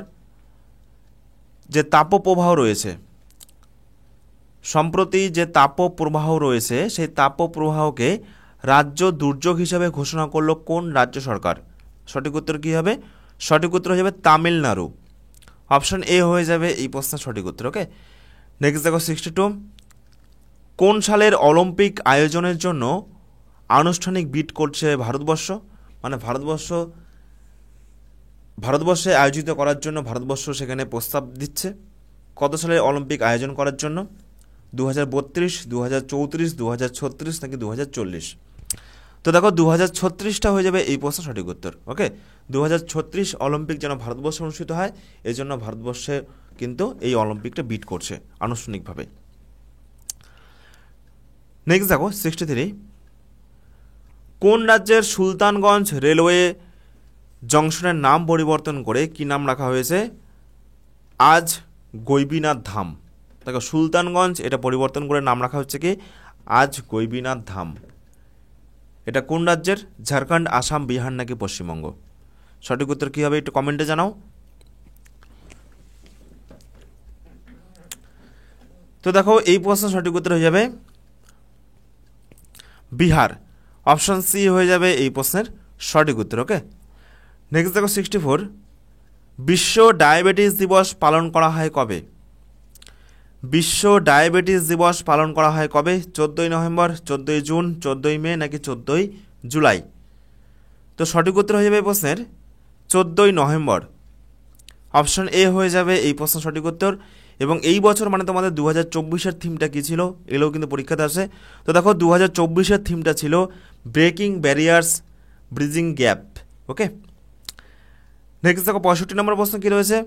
যে তাপপ্রবাহ রয়েছে, সম্প্রতি যে তাপপ্রবাহ রয়েছে সেই তাপপ্রবাহকে রাজ্য দুর্যোগ হিসাবে ঘোষণা করলো কোন রাজ্য সরকার? সঠিক উত্তর কী হবে? সঠিক উত্তর হয়ে যাবে তামিলনাড়ু। অপশন এ হয়ে যাবে এই প্রশ্নের সঠিক উত্তর। ওকে নেক্সট দেখো 62, কোন সালের অলিম্পিক আয়োজনের জন্য আনুষ্ঠানিক বিড করছে ভারতবর্ষ? মানে ভারতবর্ষে আয়োজিত করার জন্য ভারতবর্ষ সেখানে প্রস্তাব দিচ্ছে কত সালে অলিম্পিক আয়োজন করার জন্য? 2032, 2034, 2036 নাকি 2040? তো দেখো 2036টা হয়ে যাবে এই প্রশ্ন সঠিক উত্তর। ওকে 2036 অলিম্পিক যেন ভারতবর্ষে অনুষ্ঠিত হয়, এই জন্য ভারতবর্ষে কিন্তু এই অলিম্পিকটা বিট করছে আনুষ্ঠানিকভাবে। নেক্সট দেখো 63, কোন রাজ্যের সুলতানগঞ্জ রেলওয়ে জংশনের নাম পরিবর্তন করে কি নাম রাখা হয়েছে? আজ গৈবীনাথ ধাম। দেখো সুলতানগঞ্জ এটা পরিবর্তন করে নাম রাখা হচ্ছে কি আজ গৈবীনাথ ধাম। এটা কোন রাজ্যের? ঝাড়খণ্ড, আসাম, বিহার নাকি পশ্চিমবঙ্গ? সঠিক উত্তর কী হবে একটু কমেন্টে জানাও। তো দেখো এই প্রশ্ন সঠিক উত্তর হয়ে যাবে বিহার। অপশন সি হয়ে যাবে এই প্রশ্নের সঠিক উত্তর। ওকে নেক্সট দেখো 64, বিশ্ব ডায়াবেটিস দিবস পালন করা হয় কবে? বিশ্ব ডায়াবেটিস দিবস পালন করা হয় কবে? 14ই নভেম্বর, 14ই জুন, 14ই মে নাকি 14ই জুলাই? তো সঠিক উত্তর হয়ে যাবে এই প্রশ্নের 14ই নভেম্বর। অপশন এ হয়ে যাবে এই প্রশ্ন সঠিক উত্তর। এবং এই বছর মানে তোমাদের 2024-এর থিমটা কী ছিল এগুলোও কিন্তু পরীক্ষাতে আসে। তো দেখো 2024-এর থিমটা ছিল ব্রেকিং ব্যারিয়ার্স, ব্রিজিং গ্যাপ। ওকে নেক্সট দেখো 65 নম্বর প্রশ্ন কী রয়েছে?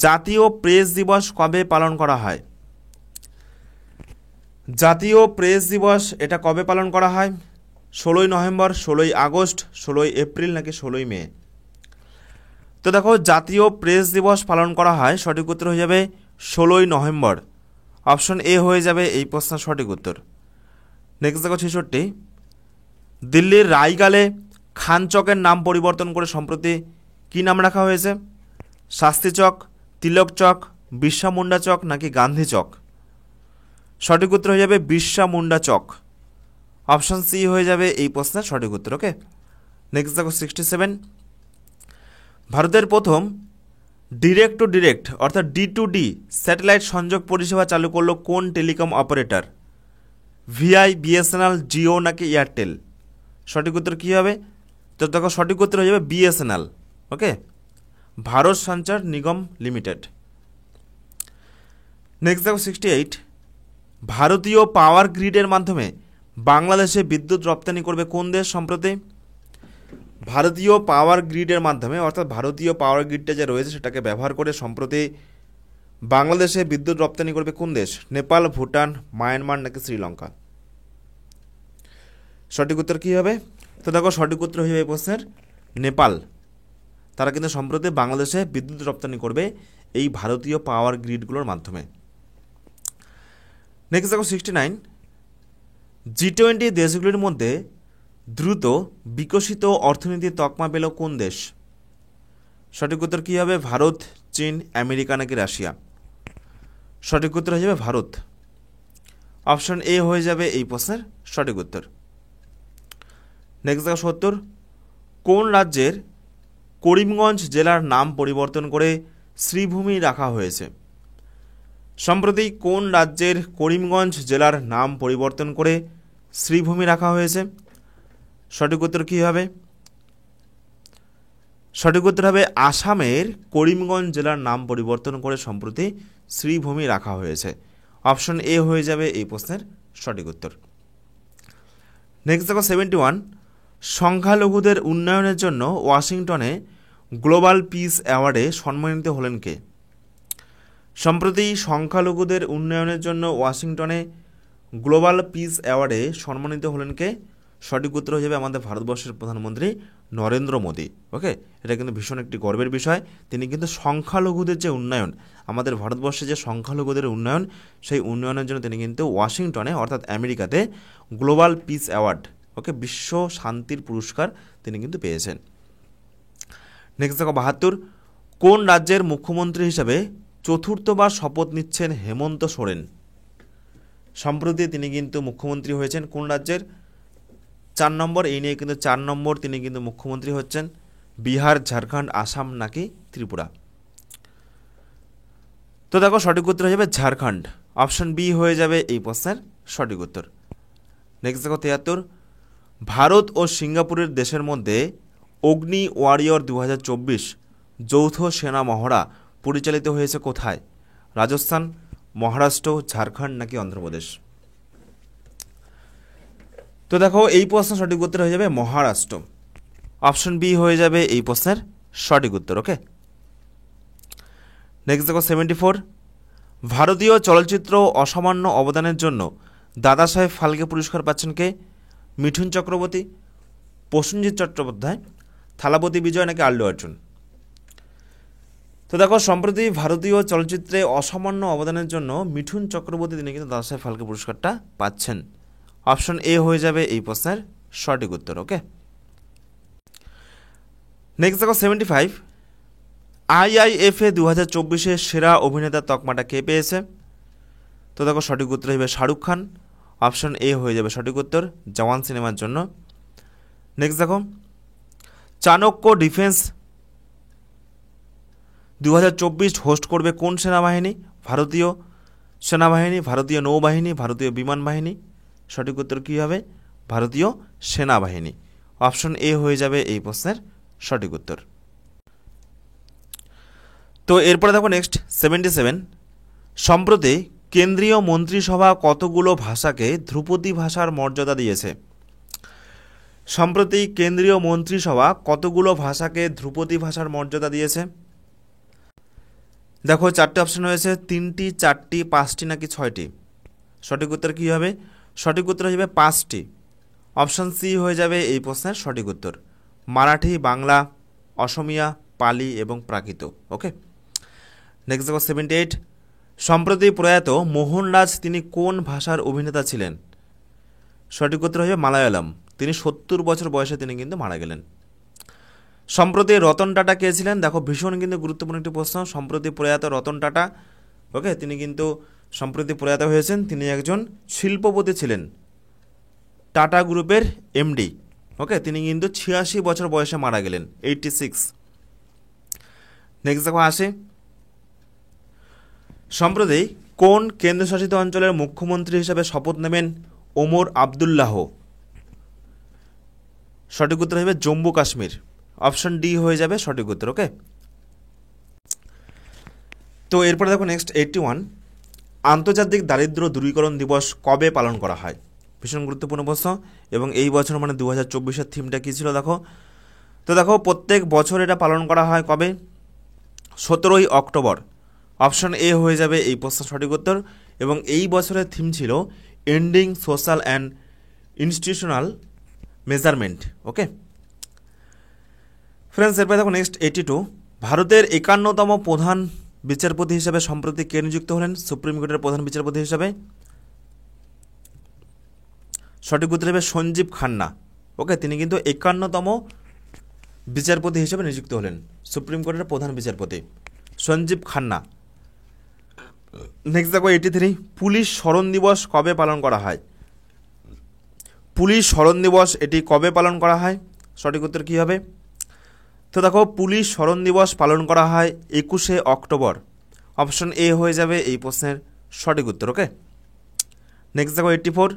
জাতীয় প্রেস দিবস কবে পালন করা হয়? জাতীয় প্রেস দিবস এটা কবে পালন করা হয়? 16ই নভেম্বর, 16ই আগস্ট, 16ই এপ্রিল নাকি 16ই মে? তো দেখো জাতীয় প্রেস দিবস পালন করা হয়, সঠিক উত্তর হয়ে যাবে 16ই নভেম্বর। অপশন এ হয়ে যাবে এই প্রশ্নের সঠিক উত্তর। নেক্সট দেখো 66, দিল্লির রায়গালে খান চকের নাম পরিবর্তন করে সম্প্রতি কী নাম রাখা হয়েছে? শাস্তি চক, তিলক চক, বিরসা মুন্ডা চক নাকি গান্ধী চক? সঠিক উত্তর হয়ে যাবে বিরসা মুন্ডা চক। অপশন সি হয়ে যাবে এই প্রশ্নের সঠিক উত্তর। ওকে নেক্সট দেখো 67, ভারতের প্রথম ডিরেক্ট টু ডিরেক্ট অর্থাৎ D2D স্যাটেলাইট সংযোগ পরিষেবা চালু করলো কোন telecom operator? VI, BSNL, Jio নাকি এয়ারটেল? সঠিক উত্তর কী হবে? তো দেখো সঠিক উত্তর হয়ে যাবে BSNL। ওকে, ভারত সঞ্চার নিগম লিমিটেড। নেক্সট দেখো 68, ভারতীয় পাওয়ার গ্রিডের মাধ্যমে বাংলাদেশে বিদ্যুৎ রপ্তানি করবে কোন দেশ সম্প্রতি? ভারতীয় পাওয়ার গ্রিডের মাধ্যমে অর্থাৎ ভারতীয় পাওয়ার গ্রিডটা যে রয়েছে সেটাকে ব্যবহার করে সম্প্রতি বাংলাদেশে বিদ্যুৎ রপ্তানি করবে কোন দেশ? নেপাল, ভুটান, মায়ানমার নাকি শ্রীলঙ্কা? সঠিক উত্তর কী হবে? তো দেখো সঠিক উত্তর হয়ে যাবে এই প্রশ্নের নেপাল। তারা কিন্তু সম্প্রতি বাংলাদেশে বিদ্যুৎ রপ্তানি করবে এই ভারতীয় পাওয়ার গ্রিডগুলোর মাধ্যমে। নেক্সট দেখো 69, G20 দেশগুলির মধ্যে দ্রুত বিকশিত অর্থনীতির তকমা পেল কোন দেশ? সঠিক উত্তর কী হবে? ভারত, চীন, আমেরিকা নাকি রাশিয়া? সঠিক উত্তর হয়ে যাবে ভারত। অপশন এ হয়ে যাবে এই প্রশ্নের সঠিক উত্তর। নেক্সট দেখো 70, কোন রাজ্যের করিমগঞ্জ জেলার নাম পরিবর্তন করে শ্রীভূমি রাখা হয়েছে? সম্প্রতি কোন রাজ্যের করিমগঞ্জ জেলার নাম পরিবর্তন করে শ্রীভূমি রাখা হয়েছে? সঠিক উত্তর কী হবে? সঠিক উত্তর হবে আসামের করিমগঞ্জ জেলার নাম পরিবর্তন করে সম্প্রতি শ্রীভূমি রাখা হয়েছে। অপশন এ হয়ে যাবে এই প্রশ্নের সঠিক উত্তর। নেক্সট দেখো 71, সংখ্যালঘুদের উন্নয়নের জন্য ওয়াশিংটনে গ্লোবাল পিস অ্যাওয়ার্ডে সম্মানিত হলেন কে? সম্প্রতি সংখ্যালঘুদের উন্নয়নের জন্য ওয়াশিংটনে গ্লোবাল পিস অ্যাওয়ার্ডে সম্মানিত হলেন কে? সঠিক উত্তর হয়ে যাবে আমাদের ভারতবর্ষের প্রধানমন্ত্রী নরেন্দ্র মোদী। ওকে, এটা কিন্তু ভীষণ একটি গর্বের বিষয়। তিনি কিন্তু সংখ্যালঘুদের যে উন্নয়ন, আমাদের ভারতবর্ষে যে সংখ্যালঘুদের উন্নয়ন, সেই উন্নয়নের জন্য তিনি কিন্তু ওয়াশিংটনে অর্থাৎ আমেরিকাতে গ্লোবাল পিস অ্যাওয়ার্ড, ওকে, বিশ্ব শান্তির পুরস্কার তিনি কিন্তু পেয়েছেন। নেক্সট দেখো 72, কোন রাজ্যের মুখ্যমন্ত্রী হিসেবে চতুর্থবার শপথ নিচ্ছেন হেমন্ত সোরেন? সম্প্রতি তিনি কিন্তু মুখ্যমন্ত্রী হয়েছেন কোন রাজ্যের? 4 নম্বর, এই নিয়ে কিন্তু 4 নম্বর তিনি কিন্তু মুখ্যমন্ত্রী হচ্ছেন বিহার, ঝাড়খণ্ড, আসাম নাকি ত্রিপুরা? তো দেখো সঠিক উত্তর হয়ে যাবে ঝাড়খণ্ড। অপশন বি হয়ে যাবে এই প্রশ্নের সঠিক উত্তর। নেক্সট দেখো 73, ভারত ও সিঙ্গাপুরের দেশের মধ্যে অগ্নি ওয়ারিয়র 2024 যৌথ সেনা মহড়া পরিচালিত হয়েছে কোথায়? রাজস্থান, মহারাষ্ট্র, ঝাড়খণ্ড নাকি অন্ধ্রপ্রদেশ? তো দেখো এই প্রশ্নের সঠিক উত্তর হয়ে যাবে মহারাষ্ট্র। অপশন বি হয়ে যাবে এই প্রশ্নের সঠিক উত্তর। ওকে, নেক্সট দেখো 74, ভারতীয় চলচ্চিত্র অসামান্য অবদানের জন্য দাদাসাহেব ফালকে পুরস্কার পাচ্ছেন কে? মিঠুন চক্রবর্তী, প্রসেনজিৎ চট্টোপাধ্যায়, থালাপতি বিজয় নাকি আল্লু অর্জুন? তো দেখো সম্প্রতি ভারতীয় চলচ্চিত্রে অসামান্য অবদানের জন্য মিঠুন চক্রবর্তী তিনি কিন্তু দাদাসাহেব ফালকে পুরস্কারটা পাচ্ছেন। অপশন এ হয়ে যাবে এই প্রশ্নের সঠিক উত্তর। ওকে, নেক্সট দেখো 75, IIFA 2024 সেরা অভিনেতার তকমাটা কে পেয়েছে? তো দেখো সঠিক উত্তর হবে শাহরুখ খান। অপশন এ হয়ে যাবে সঠিক উত্তর, জওয়ান সিনেমার জন্য। নেক্সট দেখো, চাণক্য ডিফেন্স 2024 হোস্ট করবে কোন সেনাবাহিনী? ভারতীয় সেনাবাহিনী, ভারতীয় নৌবাহিনী, ভারতীয় বিমান বাহিনী? সঠিক উত্তর কী হবে? ভারতীয় সেনাবাহিনী। অপশন এ হয়ে যাবে এই প্রশ্নের সঠিক উত্তর। তো এরপরে দেখো নেক্সট 77, সম্প্রতি কেন্দ্রীয় মন্ত্রিসভা কতগুলো ভাষাকে ধ্রুপদী ভাষার মর্যাদা দিয়েছে? সম্প্রতি কেন্দ্রীয় মন্ত্রিসভা কতগুলো ভাষাকে ধ্রুপদী ভাষার মর্যাদা দিয়েছে? দেখো 4টে অপশন হয়েছে, 3টি, 4টি, 5টি নাকি 6টি? সঠিক উত্তর কী হবে? সঠিক উত্তর হয়ে যাবে 5টি। অপশন সি হয়ে যাবে এই প্রশ্নের সঠিক উত্তর, মারাঠি, বাংলা, অসমিয়া, পালি এবং প্রাকৃত। ওকে, নেক্সট দেখো 78, সম্প্রতি প্রয়াত মোহনরাজ তিনি কোন ভাষার অভিনেতা ছিলেন? সঠিক উত্তর হয়ে যাবে মালায়ালাম। তিনি 70 বছর বয়সে তিনি কিন্তু মারা গেলেন। সম্প্রতি রতন টাটা কে ছিলেন? দেখো ভীষণ কিন্তু গুরুত্বপূর্ণ একটি প্রশ্ন। সম্প্রতি প্রয়াত রতন টাটা, ওকে, তিনি কিন্তু সম্প্রতি প্রয়াত হয়েছেন। তিনি একজন শিল্পপতি ছিলেন, টাটা গ্রুপের এমডি। ওকে, তিনি কিন্তু 86 বছর বয়সে মারা গেলেন, 86। নেক্সট দেখো আসে, সম্প্রতি কোন কেন্দ্রশাসিত অঞ্চলের মুখ্যমন্ত্রী হিসেবে শপথ নেবেন ওমর আবদুল্লাহ? সঠিক উত্তর হবে জম্মু কাশ্মীর। অপশন ডি হয়ে যাবে সঠিক উত্তর। ওকে, তো এরপরে দেখো নেক্সট 81, আন্তর্জাতিক দারিদ্র্য দূরীকরণ দিবস কবে পালন করা হয়? ভীষণ গুরুত্বপূর্ণ প্রশ্ন। এবং এই বছর মানে 2024-এর থিমটা কী ছিল দেখো, তো দেখো প্রত্যেক বছর এটা পালন করা হয় কবে? 17ই অক্টোবর। অপশন এ হয়ে যাবে এই প্রশ্নের সঠিক উত্তর। এবং এই বছরের থিম ছিল ending social and institutional measurement. Okay friends, এরপরে দেখো নেক্সট 82, ভারতের 51তম প্রধান বিচারপতি হিসেবে সম্প্রতি কে নিযুক্ত হলেন সুপ্রিম কোর্টের প্রধান বিচারপতি হিসেবে? সঠিক উত্তর হবে সঞ্জীব খান্না। ওকে, তিনি কিন্তু 51তম বিচারপতি হিসেবে নিযুক্ত হলেন, সুপ্রিম কোর্টের প্রধান বিচারপতি সঞ্জীব খান্না। নেক্সট দেখো 83, পুলিশ স্মরণ দিবস কবে পালন করা হয়? পুলিশ স্মরণ দিবস এটি কবে পালন করা হয়? সঠিক উত্তর কী হবে? তো দেখো পুলিশ স্মরণ দিবস পালন করা হয় 21শে অক্টোবর। অপশন এ হয়ে যাবে এই প্রশ্নের সঠিক উত্তর। ওকে, নেক্সট দেখো 84,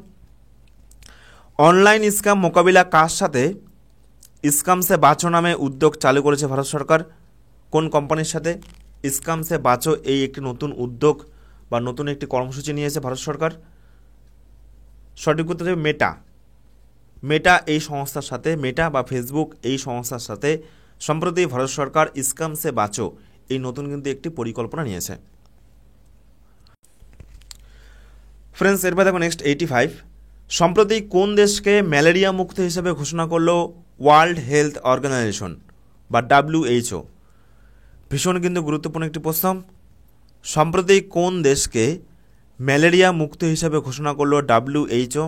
অনলাইন স্ক্যাম মোকাবিলা কার সাথে স্ক্যাম সে বাঁচো নামে উদ্যোগ চালু করেছে ভারত সরকার? কোন কোম্পানির সাথে স্ক্যাম সে বাঁচো এই একটি নতুন উদ্যোগ বা নতুন একটি কর্মসূচি নিয়েছে ভারত সরকার? সঠিক উত্তর হবে মেটা। মেটা এই সংস্থার সাথে, মেটা বা ফেসবুক এই সংস্থার সাথে সম্প্রতি ভারত সরকার স্ক্যাম সে বাঁচো এই নতুন কিন্তু একটি পরিকল্পনা নিয়েছে। ফ্রেন্ডস, এরপর দেখো নেক্সট 85, সম্প্রতি কোন দেশকে ম্যালেরিয়া মুক্ত হিসেবে ঘোষণা করলো ওয়ার্ল্ড হেলথ অর্গানাইজেশন বা WHO? ভীষণ কিন্তু গুরুত্বপূর্ণ একটি প্রশ্ন। সম্প্রতি কোন দেশকে ম্যালেরিয়া মুক্ত হিসেবে ঘোষণা করলো WHO?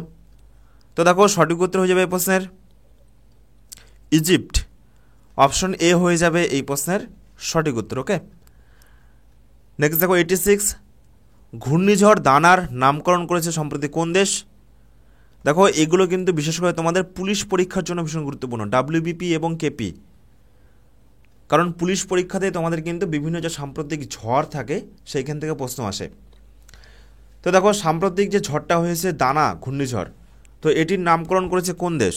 তো দেখো সঠিক উত্তর হয়ে যাবে এই প্রশ্নের ইজিপ্ট। অপশন এ হয়ে যাবে এই প্রশ্নের সঠিক উত্তর। ওকে, নেক্সট দেখো 86, ঘূর্ণিঝড় দানার নামকরণ করেছে সম্প্রতি কোন দেশ? দেখো এগুলো কিন্তু বিশেষ করে তোমাদের পুলিশ পরীক্ষার জন্য ভীষণ গুরুত্বপূর্ণ, WBP এবং KP, কারণ পুলিশ পরীক্ষাতে তোমাদের কিন্তু বিভিন্ন যে সাম্প্রতিক ঝড় থাকে সেইখান থেকে প্রশ্ন আসে। তো দেখো সাম্প্রতিক যে ঝড়টা হয়েছে দানা ঘূর্ণিঝড়, তো এটির নামকরণ করেছে কোন দেশ?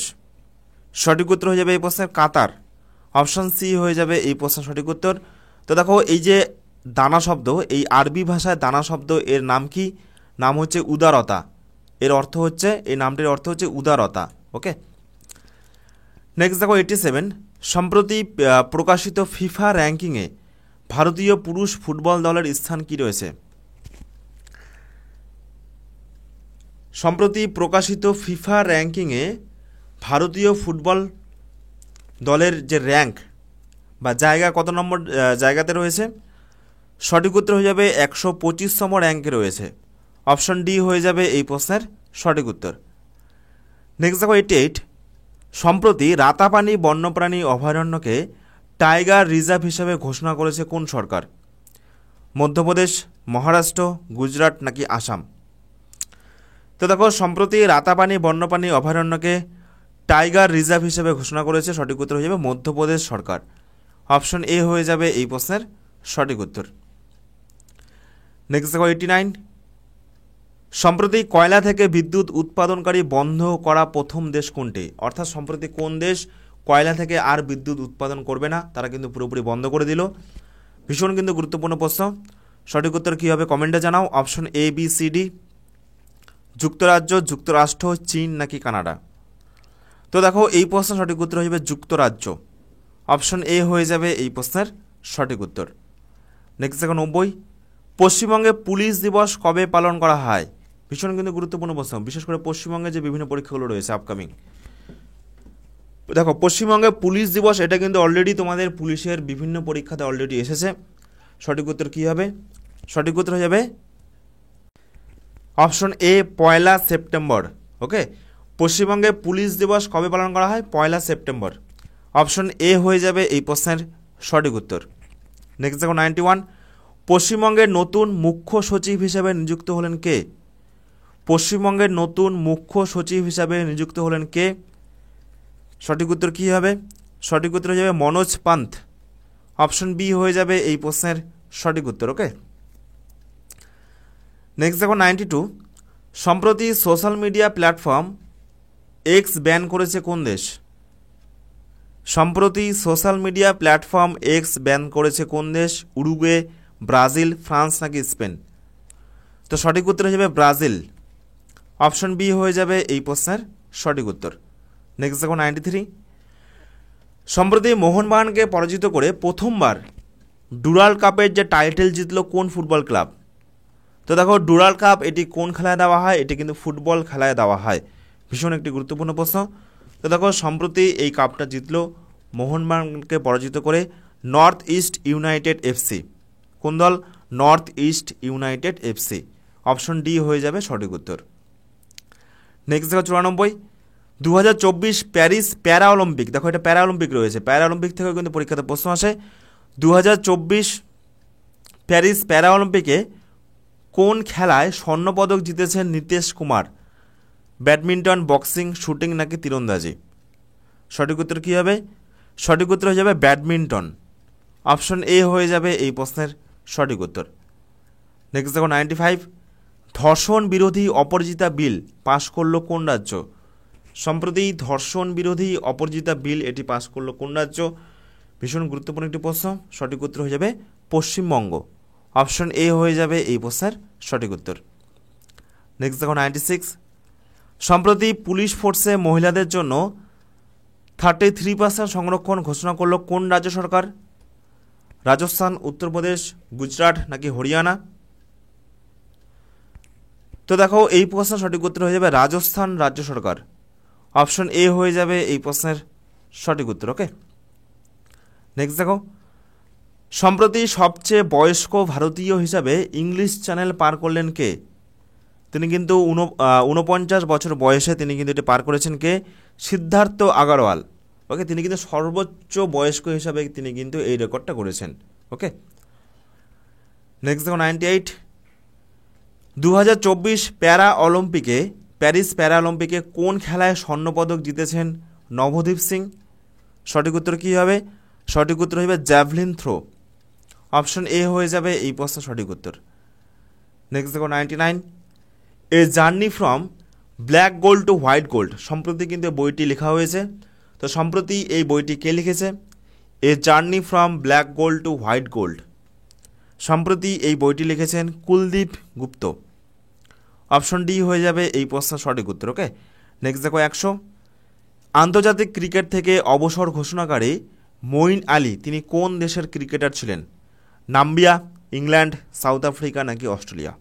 সঠিক উত্তর হয়ে যাবে এই প্রশ্নের কাতার। অপশন সি হয়ে যাবে এই প্রশ্নের সঠিক উত্তর। তো দেখো এই যে দানা শব্দ, এই আরবি ভাষায় দানা শব্দ এর নাম কি? নাম হচ্ছে উদারতা। এর অর্থ হচ্ছে, এই নামটির অর্থ হচ্ছে উদারতা। ওকে, নেক্সট দেখো 87, সম্প্রতি প্রকাশিত ফিফা র্যাঙ্কিংয়ে ভারতীয় পুরুষ ফুটবল দলের স্থান কি রয়েছে? সম্প্রতি প্রকাশিত ফিফা র্যাঙ্কিংয়ে ভারতীয় ফুটবল দলের যে র্যাঙ্ক বা জায়গা কত নম্বর জায়গাতে রয়েছে? সঠিক উত্তর হয়ে যাবে 125তম র্যাঙ্কে রয়েছে। অপশন ডি হয়ে যাবে এই প্রশ্নের সঠিক উত্তর। নেক্সট দেখো 88, সম্প্রতি রাতাপানি বন্যপ্রাণী অভয়ারণ্যকে টাইগার রিজার্ভ হিসেবে ঘোষণা করেছে কোন সরকার? মধ্যপ্রদেশ, মহারাষ্ট্র, গুজরাট নাকি আসাম? তো দেখো সম্প্রতি রাতাপানি বন্যপ্রাণী অভয়ারণ্যকে টাইগার রিজার্ভ হিসেবে ঘোষণা করেছে, সঠিক উত্তর হয়ে যাবে মধ্যপ্রদেশ সরকার। অপশন এ হয়ে যাবে এই প্রশ্নের সঠিক উত্তর। নেক্সট দেখো 89, সম্প্রতি কয়লা থেকে বিদ্যুৎ উৎপাদনকারী বন্ধ করা প্রথম দেশ কোনটি? অর্থাৎ সম্প্রতি কোন দেশ কয়লা থেকে আর বিদ্যুৎ উৎপাদন করবে না, তারা কিন্তু পুরোপুরি বন্ধ করে দিল। ভীষণ কিন্তু গুরুত্বপূর্ণ প্রশ্ন। সঠিক উত্তর কী হবে কমেন্টে জানাও। Option A, B, C, D, যুক্তরাজ্য, যুক্তরাষ্ট্র, চীন নাকি কানাডা? তো দেখো এই প্রশ্নের সঠিক উত্তর হয়ে যাবে যুক্তরাজ্য। অপশন এ হয়ে যাবে এই প্রশ্নের সঠিক উত্তর। নেক্সট দেখো 90, পশ্চিমবঙ্গে পুলিশ দিবস কবে পালন করা হয়? ভীষণ কিন্তু গুরুত্বপূর্ণ প্রশ্ন, বিশেষ করে পশ্চিমবঙ্গে যে বিভিন্ন পরীক্ষাগুলো রয়েছে আপকামিং। দেখো পশ্চিমবঙ্গে পুলিশ দিবস এটা কিন্তু অলরেডি তোমাদের পুলিশের বিভিন্ন পরীক্ষাতে অলরেডি এসেছে। সঠিক উত্তর কী হবে? সঠিক উত্তর হয়ে যাবে অপশন এ, 1 সেপ্টেম্বর। ওকে, পশ্চিমবঙ্গে পুলিশ দিবস কবে পালন করা হয়? 1 সেপ্টেম্বর। অপশন এ হয়ে যাবে এই প্রশ্নের সঠিক উত্তর। নেক্সট দেখো 91, পশ্চিমবঙ্গের নতুন মুখ্য সচিব হিসেবে নিযুক্ত হলেন কে? পশ্চিমবঙ্গের নতুন মুখ্য সচিব হিসাবে নিযুক্ত হলেন কে? সঠিক উত্তর কী হবে? সঠিক উত্তর হয়ে যাবে মনোজ পান্থ। অপশন বি হয়ে যাবে এই প্রশ্নের সঠিক উত্তর। ওকে, নেক্সট দেখো 92, সম্প্রতি social media platform X ban করেছে কোন দেশ? সম্প্রতি social media platform X ban করেছে কোন দেশ? উরুগুয়ে, ব্রাজিল, ফ্রান্স নাকি স্পেন? তো সঠিক উত্তর হয়ে যাবে ব্রাজিল। অপশন বি হয়ে যাবে এই প্রশ্নের সঠিক উত্তর। নেক্সট দেখো 93, সম্প্রতি মোহনবাগানকে পরাজিত করে প্রথমবার ডুরাল কাপের যে টাইটেল জিতলো কোন ফুটবল ক্লাব? তো দেখো ডুরাল কাপ এটি কোন খেলায় দেওয়া হয়? এটি কিন্তু ফুটবল খেলায় দেওয়া হয়। ভীষণ একটি গুরুত্বপূর্ণ প্রশ্ন। তো দেখো সম্প্রতি এই কাপটা জিতলো মোহনবাগানকে পরাজিত করে নর্থ ইস্ট ইউনাইটেড এফসি। কোন দল? North east United FC. Option D হয়ে যাবে সঠিক উত্তর। নেক্সট দেখো 94, 2024 প্যারিস প্যারা অলিম্পিক, দেখো এটা প্যারা অলিম্পিক রয়েছে, প্যারা অলিম্পিক থেকেও কিন্তু পরীক্ষাতে প্রশ্ন আসে। 2024 প্যারিস প্যারা অলিম্পিকে কোন খেলায় স্বর্ণপদক জিতেছেন Nitesh Kumar? Badminton, boxing, shooting নাকি তীরন্দাজি? সঠিক উত্তর কী হবে? সঠিক উত্তর হয়ে যাবে ব্যাডমিন্টন। অপশন এ হয়ে যাবে এই প্রশ্নের সঠিক উত্তর। নেক্সট দেখো 95, ধর্ষণ বিরোধী অপরাজিতা বিল পাশ করলো কোন রাজ্য? সম্প্রতি ধর্ষণ বিরোধী অপরাজিতা বিল এটি পাশ করলো কোন রাজ্য? ভীষণ গুরুত্বপূর্ণ একটি প্রশ্ন। সঠিক উত্তর হয়ে যাবে পশ্চিমবঙ্গ। অপশন এ হয়ে যাবে এই প্রশ্নের সঠিক উত্তর। নেক্সট দেখো 96, সম্প্রতি পুলিশ ফোর্সে মহিলাদের জন্য 33% সংরক্ষণ ঘোষণা করলো কোন রাজ্য সরকার? রাজস্থান, উত্তরপ্রদেশ, গুজরাট নাকি হরিয়ানা? তো দেখো এই প্রশ্নের সঠিক উত্তর হয়ে যাবে রাজস্থান রাজ্য সরকার। অপশন এ হয়ে যাবে এই প্রশ্নের সঠিক উত্তর। ওকে, নেক্সট দেখো, সম্প্রতি সবচেয়ে বয়স্ক ভারতীয় হিসাবে ইংলিশ চ্যানেল পার করলেন কে? তিনি কিন্তু 49 বছর বয়সে তিনি কিন্তু এটি পার করেছেন। কে? সিদ্ধার্থ আগরওয়াল। ওকে, তিনি কিন্তু সর্বোচ্চ বয়স্ক হিসাবে তিনি কিন্তু এই রেকর্ডটা করেছেন। ওকে, নেক্সট দেখো 98, 2024 প্যারিস প্যারা অলিম্পিকে কোন খেলায় স্বর্ণপদক জিতেছেন নবদীপ সিং? সঠিক উত্তর কী হবে? সঠিক উত্তর হবে জ্যাভলিন থ্রো। অপশন এ হয়ে যাবে এই প্রশ্নের সঠিক উত্তর। নেক্সট দেখো 99, a journey from black gold to white gold, সম্প্রতি কিন্তু বইটি লেখা হয়েছে। তো সম্প্রতি এই বইটি কে লিখেছে? A journey from black gold to white gold. সম্প্রতি এই বইটি লিখেছেন কুলদীপ গুপ্ত। অপশন ডি হয়ে যাবে এই প্রশ্নের সঠিক উত্তর। ওকে, নেক্সট দেখো 100, আন্তর্জাতিক ক্রিকেট থেকে অবসর ঘোষণাকারী মঈন আলী তিনি কোন দেশের ক্রিকেটার ছিলেন? নাম্বিয়া, ইংল্যান্ড, সাউথ আফ্রিকা নাকি অস্ট্রেলিয়া?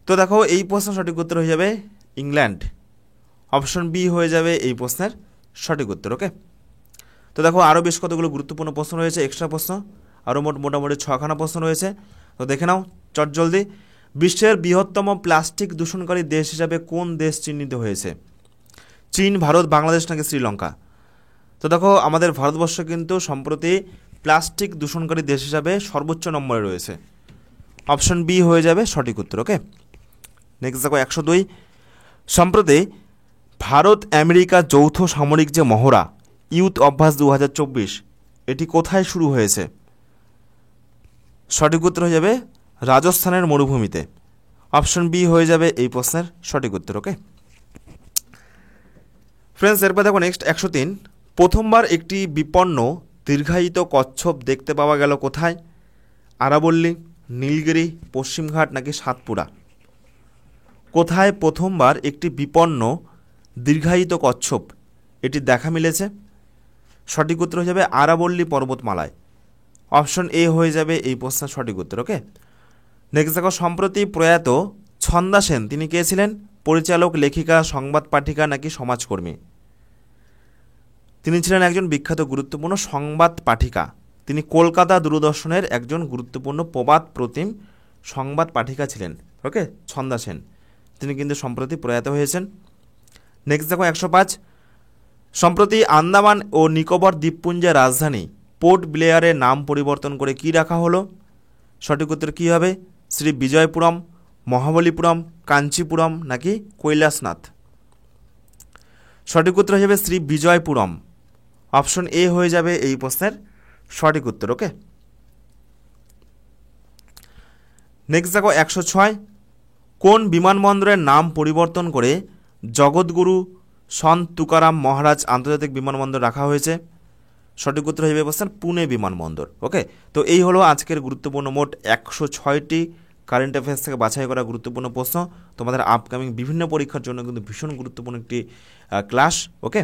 তো দেখো এই প্রশ্নের সঠিক উত্তর হয়ে যাবে ইংল্যান্ড। অপশন বি হয়ে যাবে এই প্রশ্নের সঠিক উত্তর। ওকে, তো দেখো আরও বেশ কতগুলো গুরুত্বপূর্ণ প্রশ্ন রয়েছে, এক্সট্রা প্রশ্ন আরও মোটামুটি 6খানা প্রশ্ন রয়েছে। তো দেখে নাও চটজলদি। বিশ্বের বৃহত্তম প্লাস্টিক দূষণকারী দেশ হিসাবে কোন দেশ চিহ্নিত হয়েছে? চীন, ভারত, বাংলাদেশ নাকি শ্রীলঙ্কা? তো দেখো আমাদের ভারতবর্ষ কিন্তু সম্প্রতি প্লাস্টিক দূষণকারী দেশ হিসাবে সর্বোচ্চ নম্বরে রয়েছে। অপশন বি হয়ে যাবে সঠিক উত্তর। ওকে, নেক্সট দেখো 102, সম্প্রতি ভারত আমেরিকা যৌথ সামরিক যে মহড়া ইউথ অভ্যাস 2024 এটি কোথায় শুরু হয়েছে? সঠিক উত্তর হয়ে যাবে রাজস্থানের মরুভূমিতে। অপশন বি হয়ে যাবে এই প্রশ্নের সঠিক উত্তর। ওকে ফ্রেন্ডস, এরপর দেখো নেক্সট 103, প্রথমবার একটি বিপন্ন দীর্ঘায়িত কচ্ছপ দেখতে পাওয়া গেল কোথায়? আরাবল্লী, নীলগিরি, পশ্চিমঘাট নাকি সাতপুরা? কোথায় প্রথমবার একটি বিপন্ন দীর্ঘায়িত কচ্ছপ এটি দেখা মিলেছে? সঠিক উত্তর হয়ে যাবে আরাবল্লী পর্বতমালায়। অপশন এ হয়ে যাবে এই প্রশ্নের সঠিক উত্তর। ওকে, নেক্সট দেখো, সম্প্রতি প্রয়াত ছন্দা সেন তিনি কে ছিলেন? পরিচালক, লেখিকা, সংবাদ পাঠিকা নাকি সমাজকর্মী? তিনি ছিলেন একজন বিখ্যাত গুরুত্বপূর্ণ সংবাদ পাঠিকা। তিনি কলকাতা দূরদর্শনের একজন গুরুত্বপূর্ণ প্রবাদ প্রতিম সংবাদ পাঠিকা ছিলেন। ওকে, ছন্দা সেন তিনি কিন্তু সম্প্রতি প্রয়াত হয়েছেন। নেক্সট দেখো 105, সম্প্রতি আন্দামান ও নিকোবর দ্বীপপুঞ্জের রাজধানী পোর্ট ব্লেয়ারের নাম পরিবর্তন করে কি রাখা হলো? সঠিক উত্তর কী হবে? শ্রী বিজয়পুরম, মহাবলীপুরম, কাঞ্চিপুরম নাকি কৈলাসনাথ? সঠিক উত্তর হিসেবে শ্রী বিজয়পুরম। অপশন এ হয়ে যাবে এই প্রশ্নের সঠিক উত্তর। ওকে, নেক্সট দেখো 106, কোন বিমানবন্দরের নাম পরিবর্তন করে জগৎগুরু সন্ত তুকারাম মহারাজ আন্তর্জাতিক বিমানবন্দর রাখা হয়েছে? সঠিক উত্তর হয়ে যাবে অবস্থান পুনে বিমানবন্দর। ওকে, তো এই হলো আজকের গুরুত্বপূর্ণ মোট 106টি কারেন্ট অ্যাফেয়ার্স থেকে বাছাই করা গুরুত্বপূর্ণ প্রশ্ন, তোমাদের আপকামিং বিভিন্ন পরীক্ষার জন্য কিন্তু ভীষণ গুরুত্বপূর্ণ একটি ক্লাস। ওকে,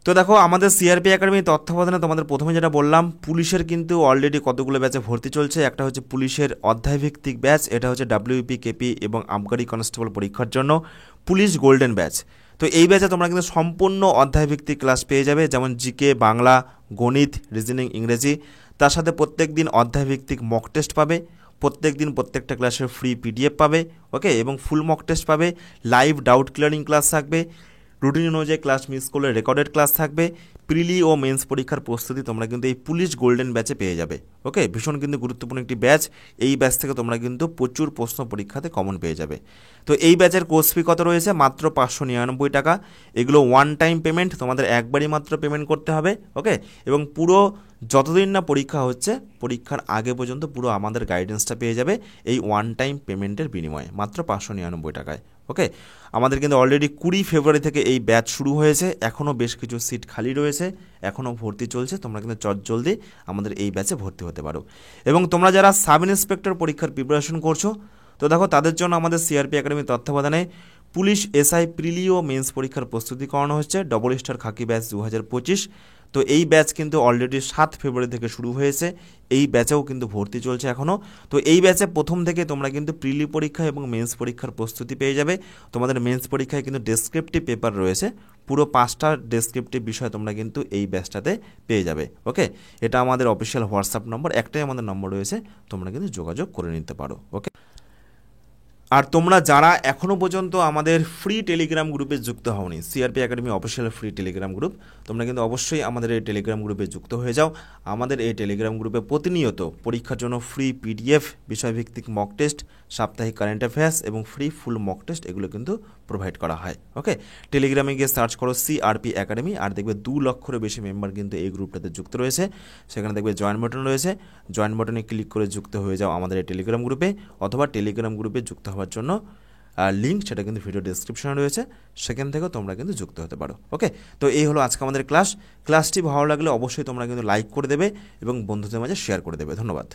তো দেখো আমাদের সিআরপি একাডেমির তত্ত্বাবধানে তোমাদের প্রথমে যেটা বললাম, পুলিশের কিন্তু অলরেডি কতগুলো ব্যাচে ভর্তি চলছে। একটা হচ্ছে পুলিশের অধ্যায়ভিত্তিক ব্যাচ, এটা হচ্ছে ডাব্লিউপি, কেপি এবং আবগারি কনস্টেবল পরীক্ষার জন্য পুলিশ গোল্ডেন ব্যাচ। তো এই ব্যাচে তোমরা কিন্তু সম্পূর্ণ অধ্যায়ভিত্তিক ক্লাস পেয়ে যাবে, যেমন জিকে, বাংলা, গণিত, রিজনিং, ইংরেজি। তার সাথে প্রত্যেক দিন অধ্যায়ভিত্তিক মক টেস্ট পাবে, প্রত্যেক দিন প্রত্যেকটা ক্লাসের ফ্রি পিডিএফ পাবে। ওকে, এবং ফুল মক টেস্ট পাবে, লাইভ ডাউট ক্লিয়ারিং ক্লাস থাকবে, রুটিন অনুযায়ী ক্লাস মিস করলে রেকর্ডেড ক্লাস থাকবে, প্রিলি ও মেন্স পরীক্ষার প্রস্তুতি তোমরা কিন্তু এই পুলিশ গোল্ডেন ব্যাচে পেয়ে যাবে। ওকে, ভীষণ কিন্তু গুরুত্বপূর্ণ একটি ব্যাচ। এই ব্যাচ থেকে তোমরা কিন্তু প্রচুর প্রশ্ন পরীক্ষাতে কমন পেয়ে যাবে। তো এই ব্যাচের কোর্স ফি কত রয়েছে? মাত্র 599 টাকা। এগুলো ওয়ান টাইম পেমেন্ট, তোমাদের একবারই মাত্র পেমেন্ট করতে হবে। ওকে, এবং পুরো যতদিন না পরীক্ষা হচ্ছে, পরীক্ষার আগে পর্যন্ত পুরো আমাদের গাইডেন্সটা পেয়ে যাবে এই ওয়ান টাইম পেমেন্টের বিনিময়ে মাত্র 599 টাকায়। ওকে, আমাদের কিন্তু অলরেডি 20 ফেব্রুয়ারি থেকে এই ব্যাচ শুরু হয়েছে, এখনও বেশ কিছু সিট খালি রয়েছে, এখনও ভর্তি চলছে। তোমরা কিন্তু চটজলদি আমাদের এই ব্যাচে ভর্তি হতে পারো। এবং তোমরা যারা সাব ইন্সপেক্টর পরীক্ষার প্রিপারেশন করছো, তো দেখো তাদের জন্য আমাদের সিআরপি একাডেমির তত্ত্বাবধানে পুলিশ এসআই প্রিলি ও মেন্স পরীক্ষার প্রস্তুতি করানো হচ্ছে, ডবল স্টার খাকি ব্যাচ 2025। তো এই ব্যাচ কিন্তু অলরেডি 7 ফেব্রুয়ারি থেকে শুরু হয়েছে, এই ব্যাচেও কিন্তু ভর্তি চলছে এখনও। তো এই ব্যাচে প্রথম থেকে তোমরা কিন্তু প্রিলি পরীক্ষা এবং মেন্স পরীক্ষার প্রস্তুতি পেয়ে যাবে। তোমাদের মেন্স পরীক্ষায় কিন্তু ডেসক্রিপটিভ পেপার রয়েছে, পুরো 5টা ডেসক্রিপটিভ বিষয় তোমরা কিন্তু এই ব্যাচটাতে পেয়ে যাবে। ওকে, এটা আমাদের অফিসিয়াল হোয়াটসঅ্যাপ নম্বর, একটাই আমাদের নম্বর রয়েছে, তোমরা কিন্তু যোগাযোগ করে নিতে পারো। ওকে, আর তোমরা যারা এখনও পর্যন্ত আমাদের ফ্রি টেলিগ্রাম গ্রুপে যুক্ত হওনি, CRP academy official free Telegram group, তোমরা কিন্তু অবশ্যই আমাদের এই টেলিগ্রাম গ্রুপে যুক্ত হয়ে যাও। আমাদের এই টেলিগ্রাম গ্রুপে প্রতিনিয়ত পরীক্ষার জন্য ফ্রি পিডিএফ, বিষয়ভিত্তিক মক টেস্ট, সাপ্তাহিক কারেন্ট অ্যাফেয়ার্স এবং ফ্রি ফুল মক টেস্ট এগুলো কিন্তু প্রোভাইড করা হয়। ওকে, টেলিগ্রামে গিয়ে সার্চ করো সিআরপি একাডেমি, আর দেখবে 2 লক্ষেরও বেশি মেম্বার কিন্তু এই গ্রুপটাতে যুক্ত রয়েছে। সেখানে দেখবে জয়েন বাটন রয়েছে, জয়েন বাটনে ক্লিক করে যুক্ত হয়ে যাও আমাদের এই টেলিগ্রাম গ্রুপে, অথবা টেলিগ্রাম গ্রুপে যুক্ত হওয়ার জন্য লিঙ্ক সেটা কিন্তু ভিডিও ডেসক্রিপশনে রয়েছে, সেখান থেকেও তোমরা কিন্তু যুক্ত হতে পারো। ওকে, তো এই হলো আজকে আমাদের ক্লাসটি ভালো লাগলে অবশ্যই তোমরা কিন্তু লাইক করে দেবে এবং বন্ধুদের মাঝে শেয়ার করে দেবে। ধন্যবাদ।